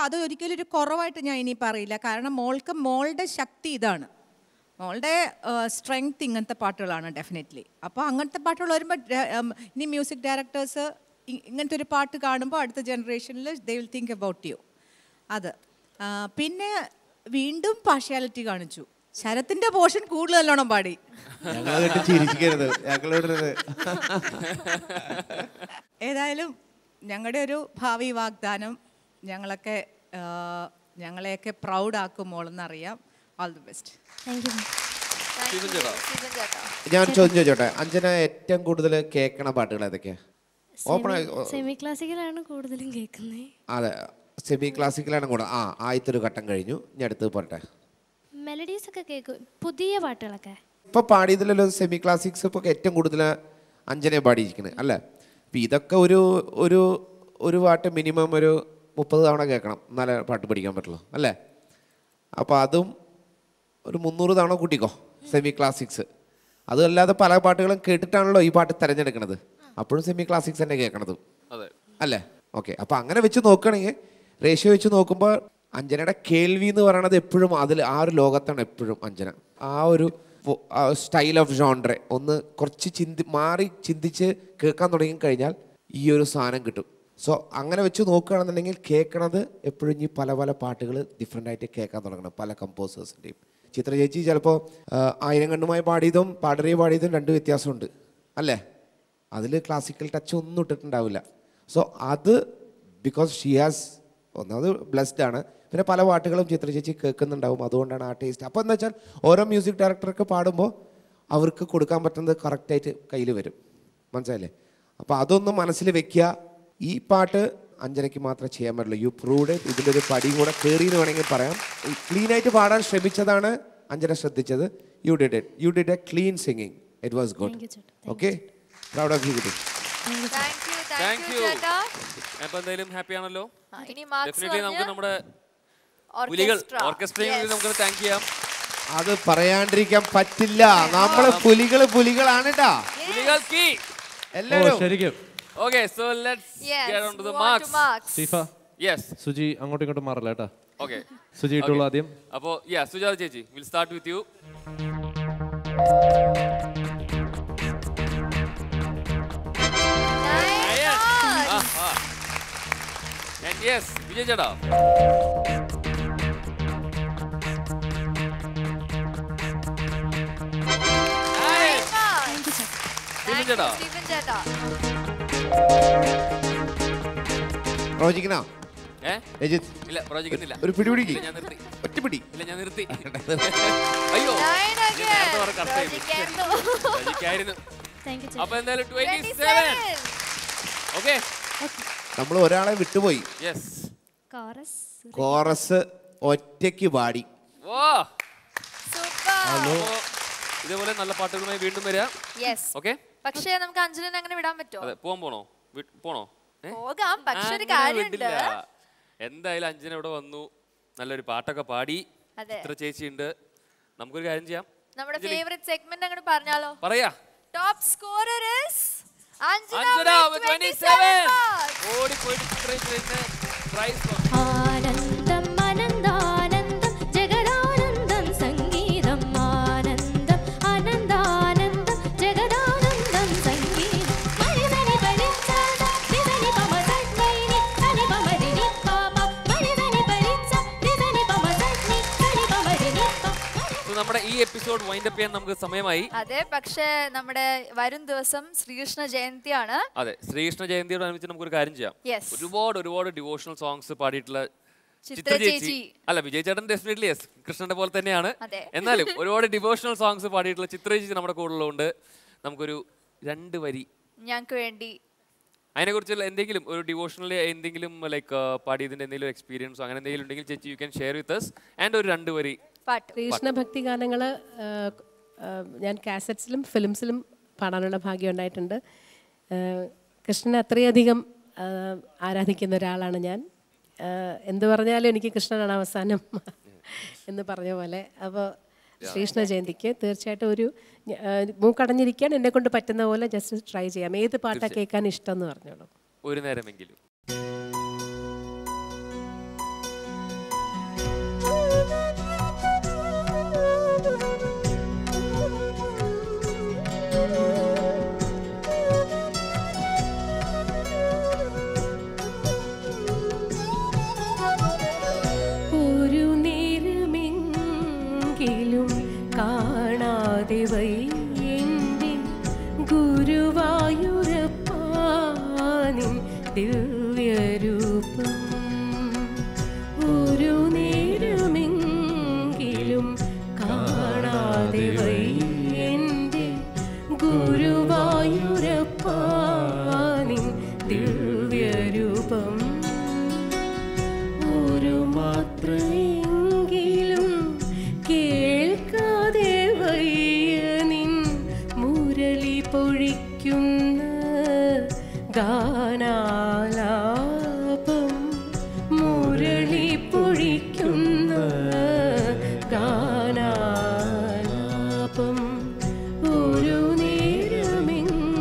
അത് ഒരിക്കലും ഒരു കുറവായിട്ട് ഞാൻ ഇനി പറയില്ല. കാരണം മോളുടെ ശക്തി ഇതാണ്, മോളുടെ സ്ട്രെങ്ത് ഇങ്ങനത്തെ പാട്ടുകളാണ് ഡെഫിനറ്റ്ലി. അപ്പോൾ അങ്ങനത്തെ പാട്ടുകൾ വരുമ്പോൾ ഇനി മ്യൂസിക് ഡയറക്ടേഴ്സ് ഇങ്ങനത്തെ ഒരു പാട്ട് കാണുമ്പോൾ അടുത്ത ജനറേഷനിൽ they will think about you. അത് പിന്നെ വീണ്ടും പാർഷ്യാലിറ്റി കാണിച്ചു. ശരത്തിന്റെ പോർഷൻ കൂടുതൽ നല്ലോണം പാടി. ഏതായാലും ഞങ്ങളുടെ ഒരു ഭാവി വാഗ്ദാനം ഞങ്ങളെയൊക്കെ പ്രൗഡാക്കും മോളെന്നറിയാം. All the best. Thank you. ഞാൻ ചോദ്യം ചോദിച്ചോട്ടെ, അഞ്ജന ഏറ്റവും കൂടുതൽ കേൾക്കണ പാട്ടുകൾ ഏതൊക്കെയാ? സെമി ക്ലാസിക്കലാണ് കൂടുതലും കേൾക്കുന്നത്. അതെ, സെമി ക്ലാസിക്കലാണ് കൂടെ. ആദ്യത്തെ ഒരു ഘട്ടം കഴിഞ്ഞു, ഞാൻ അടുത്ത് പോട്ടെ. മെലഡീസ് ഒക്കെ കേൾക്കും, പുതിയ പാട്ടുകളൊക്കെ. ഇപ്പൊ പാടിയതിലല്ലോ സെമി ക്ലാസിക്സ് ഇപ്പോൾ ഏറ്റവും കൂടുതൽ അഞ്ജനെ പാടിയിരിക്കുന്നത് അല്ലേ? അപ്പം ഇതൊക്കെ ഒരു പാട്ട് മിനിമം ഒരു 30 തവണ കേൾക്കണം, എന്നാലേ പാട്ട് പഠിക്കാൻ പറ്റുള്ളൂ അല്ലേ? അപ്പോൾ അതും ഒരു 300 തവണ കൂട്ടിക്കോ സെമി ക്ലാസിക്സ്. അതല്ലാതെ പല പാട്ടുകളും കേട്ടിട്ടാണല്ലോ ഈ പാട്ട് തിരഞ്ഞെടുക്കുന്നത്. അപ്പോഴും സെമി ക്ലാസിക്സ് തന്നെ കേൾക്കണത് അല്ലേ? ഓക്കെ, അപ്പോൾ അങ്ങനെ വെച്ച് നോക്കുകയാണെങ്കിൽ റേഷ്യോ വെച്ച് നോക്കുമ്പോൾ അഞ്ജനയുടെ കേൾവി എന്ന് പറയണത് എപ്പോഴും ആ ഒരു ലോകത്താണ് എപ്പോഴും അഞ്ജന. ആ ഒരു സ്റ്റൈൽ ഓഫ് ജോൺറെ ഒന്ന് കുറച്ച് ചിന്തിച്ച് കേൾക്കാൻ തുടങ്ങി കഴിഞ്ഞാൽ ഈ ഒരു സാധനം കിട്ടും. സോ അങ്ങനെ വെച്ച് നോക്കുകയാണെന്നുണ്ടെങ്കിൽ കേൾക്കണത് എപ്പോഴും ഈ പല പല പാട്ടുകൾ ഡിഫറെൻ്റ് ആയിട്ട് കേൾക്കാൻ തുടങ്ങണം പല കമ്പോസേഴ്സിൻ്റെയും. ചിത്ര ചേച്ചി ചിലപ്പോൾ 1000 കണ്ണുമായി പാടിയതും പാടറിയെ പാടിയതും 2 വ്യത്യാസമുണ്ട് അല്ലേ? അതിൽ ക്ലാസിക്കൽ ടച്ച് ഒന്നും ഇട്ടിട്ടുണ്ടാവില്ല. സോ അത് ബിക്കോസ് ഷീ ഹാസ് ഒന്നാമത് ബ്ലെസ്ഡ് ആണ്. പിന്നെ പല പാട്ടുകളും ചിത്ര ചേച്ചി കേൾക്കുന്നുണ്ടാവും, അതുകൊണ്ടാണ് ആ ടേസ്റ്റ്. അപ്പോൾ എന്താ വെച്ചാൽ ഓരോ മ്യൂസിക് ഡയറക്ടർക്ക് പാടുമ്പോൾ അവർക്ക് കൊടുക്കാൻ പറ്റുന്നത് കറക്റ്റായിട്ട് കയ്യിൽ വരും, മനസ്സിലായില്ലേ? അപ്പോൾ അതൊന്നും മനസ്സിൽ വെക്കുക. ഈ പാട്ട് അഞ്ജനയ്ക്ക് മാത്രമേ ചെയ്യാൻ പറ്റുള്ളൂ. You proved it. ഇതിലൊരു പടിയും കൂടെ കയറി എന്ന് വേണമെങ്കിൽ പറയാം. ക്ലീനായിട്ട് പാടാൻ ശ്രമിച്ചതാണ് അഞ്ജന ശ്രദ്ധിച്ചത്. You did a clean singing. It was good. Okay, proud of you. Thank you. അപ്പോൾ എന്തായാലും ഹാപ്പി ആണല്ലോ? ഡെഫിനറ്റ്ലി നമുക്ക് നമ്മുടെ ഓർക്കസ്ട്രയിൽ നമുക്ക് താങ്ക് ചെയ്യാം. അത് പറയാണ്ടിരിക്കാൻ പറ്റില്ല. നമ്മള് പുലികളാണ് കേട്ടാ. എല്ലാവരും ശരിക്കും. Okay, so let's get on to the marks. Sifa. Yes. Suji അങ്ങോട്ടും ഇങ്ങോട്ടും മാറില്ല കേട്ടാ. Okay. സുജി ഇട്ടുള്ളൂ ആദ്യം. അപ്പോൾ സുജാത ചേച്ചി, we'll start with you. And yes, Vijay ചേട്ടാ. സ്റ്റീഫൻ ചേട്ടാ. പ്രവചിക്കണോ? ഇല്ല, പ്രവചിക്കുന്നില്ല. ഒരു പിടിപിടിക്ക്. ഞാൻ നിർത്തി. ഒറ്റപ്പിടി. ഇല്ല, ഞാൻ നിർത്തി. അയ്യോ, പ്രവചിക്കായിരുന്നു. അപ്പൊ എന്തായാലും 27. ഓക്കെ, നമ്മൾ ഒരാളെ വിട്ടുപോയി. യെസ്, കോറസ് ഒറ്റയ്ക്ക് പാടി. ഇതേപോലെ നല്ല പാട്ടുകളുമായി വീണ്ടും വരാം. ഓക്കെ, പക്ഷേ നമുക്ക് അഞ്ജലിനെ അങ്ങനെ വിടാൻ പറ്റുമോ? അതെ, പോണോ? പോകാം, പക്ഷെ ഒരു കാര്യമുണ്ട്. എന്തായാലും അഞ്ജന ഇവിടെ വന്നു, നല്ലൊരു പാട്ടൊക്കെ പാടി. ചിത്ര ചേച്ചി ഉണ്ട്. നമുക്കൊരു കാര്യം ചെയ്യാം, നമ്മുടെ ഫേവറേറ്റ് സെഗ്മെന്റ് അങ്ങോട്ട് പറഞ്ഞാലോ? പറയാ. Top scorer is Anjana with 27. ഓടി പോയിട്ട് ചിത്ര ചേച്ചിനെ പ്രൈസ്. ആനന്ദം ആനന്ദാനന്ദം ജഗദാനന്ദം സംഗീതം ആനന്ദം ആനന്ദാനന്ദം ജഗദാനന്ദം സംഗീതം മരിതനി പരിച്ചാദ ദിദനി പമസന്നി തനി പമരിനി പാപ മരിതനി പരിച്ച ദിദനി പമസന്നി തനി പമരിനി പാപ. നമ്മുടെ ഈ എപ്പിസോഡ് വൈൻഡ് അപ്പ് ചെയ്യാൻ നമുക്ക് സമയമായി. അതെ, പക്ഷേ നമ്മുടെ വരും ദിവസം ശ്രീകൃഷ്ണ ജയന്തിയാണ്. അതെ, ശ്രീകൃഷ്ണ ജയന്തിയോട് അനുബന്ധിച്ച് നമുക്കൊരു കാര്യം ചെയ്യാം. ഒരുപാട് ഡിവോഷണൽ സോങ്സ് പാടിയിട്ടുള്ള ചിത്ര ചേച്ചി അല്ല, വിജയ് ചേട്ടൻ ഡെഫിനറ്റ്ലി യെസ്, കൃഷ്ണന്റെ പോലെ തന്നെയാണ്. എന്നാലും ഒരുപാട് ഡിവോഷണൽ സോങ്സ് പാടിയിട്ടുള്ള ചിത്ര ചേച്ചി നമ്മുടെ കൂടെയുള്ളതുകൊണ്ട് നമുക്കൊരു 2 വരി ഞങ്ങൾക്ക് വേണ്ടി അതിനെക്കുറിച്ചുള്ള എന്തെങ്കിലും ഒരു ഡിവോഷണൽ എന്തെങ്കിലും ലൈക്ക് പാടിയതിന്റെ എന്തെങ്കിലും എക്സ്പീരിയൻസോ അങ്ങനെ എന്തെങ്കിലും ഉണ്ടെങ്കിൽ ചേച്ചി you can share with us and ഒരു 2 വരി പാട്ട്. കൃഷ്ണ ഭക്തി ഗാനങ്ങൾ ഞാൻ കാസറ്റ്സിലും ഫിലിംസിലും പാടാനുള്ള ഭാഗ്യം ഉണ്ടായിട്ടുണ്ട്. കൃഷ്ണനെ അത്രയധികം ആരാധിക്കുന്ന ഒരാളാണ് ഞാൻ. എന്ത് പറഞ്ഞാലും എനിക്ക് കൃഷ്ണനാണ് അവസാനം എന്ന് പറഞ്ഞ പോലെ. അപ്പോൾ ശ്രീകൃഷ്ണ ജയന്തിക്ക് തീർച്ചയായിട്ടും ഒരു മൂക്കടഞ്ഞിരിക്കാൻ എന്നെ കൊണ്ട് പറ്റുന്ന പോലെ ജസ്റ്റ് ട്രൈ ചെയ്യാം. ഏത് പാട്ടാണ് കേൾക്കാൻ ഇഷ്ടം എന്ന് പറഞ്ഞോളൂ. ഒരു നേരമെങ്കിലും. കാണാതെ വയ്യെന്റെ ഗുരുവായൂരപ്പാനിൻ ദിവ്യരൂപം. ഒരു നേരമെങ്കിലും കാണാതെ വയ്യെന്റെ ഗുരുവായൂരപ്പാനിൻ ദിവ്യരൂപം. ഒരു മാത്രയെങ്കിലും കേൾക്കാതെ വയ്യ നിൻ മുരളി പൊഴിക്കുന്ന ഗാനാലാപം. മുരളി പൊഴിക്കുന്ന ഗാനാലാപം. ഒരു നേരമെങ്കിലും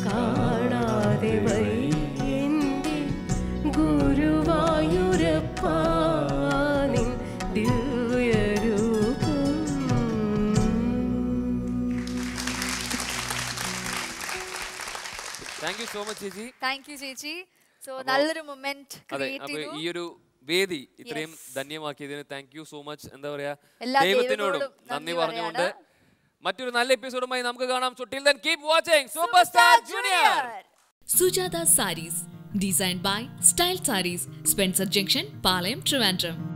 കാണാതെ വയ്യെന്റെ ഗുരുവായൂരപ്പാനിൻ ദിവ്യരൂപം. താങ്ക് യു സോ മച്ച് ചേച്ചി. താങ്ക് യു ചേച്ചി. സോ നല്ലൊരു മൊമെന്റ് അതെ, ക്രിയേറ്റ് അപ്പൊ ചെയ്തു. ഈ ഒരു വേദി ഇത്രയും ധന്യമാക്കിയതിന് താങ്ക് യു സോ മച്ച്. എന്താ പറയാ, എല്ലാ ദൈവത്തിനോടും ദൈവങ്ങളോടും നന്ദി നന്ദി പറഞ്ഞുകൊണ്ട് പറയാണ്. മറ്റൊരു നല്ല എപ്പിസോഡുമായി നമുക്ക് കാണാം. So till then keep watching Superstar Junior. Sujata Sarees, designed by Style Sarees, Spencer Junction, Palayam, Trivandrum.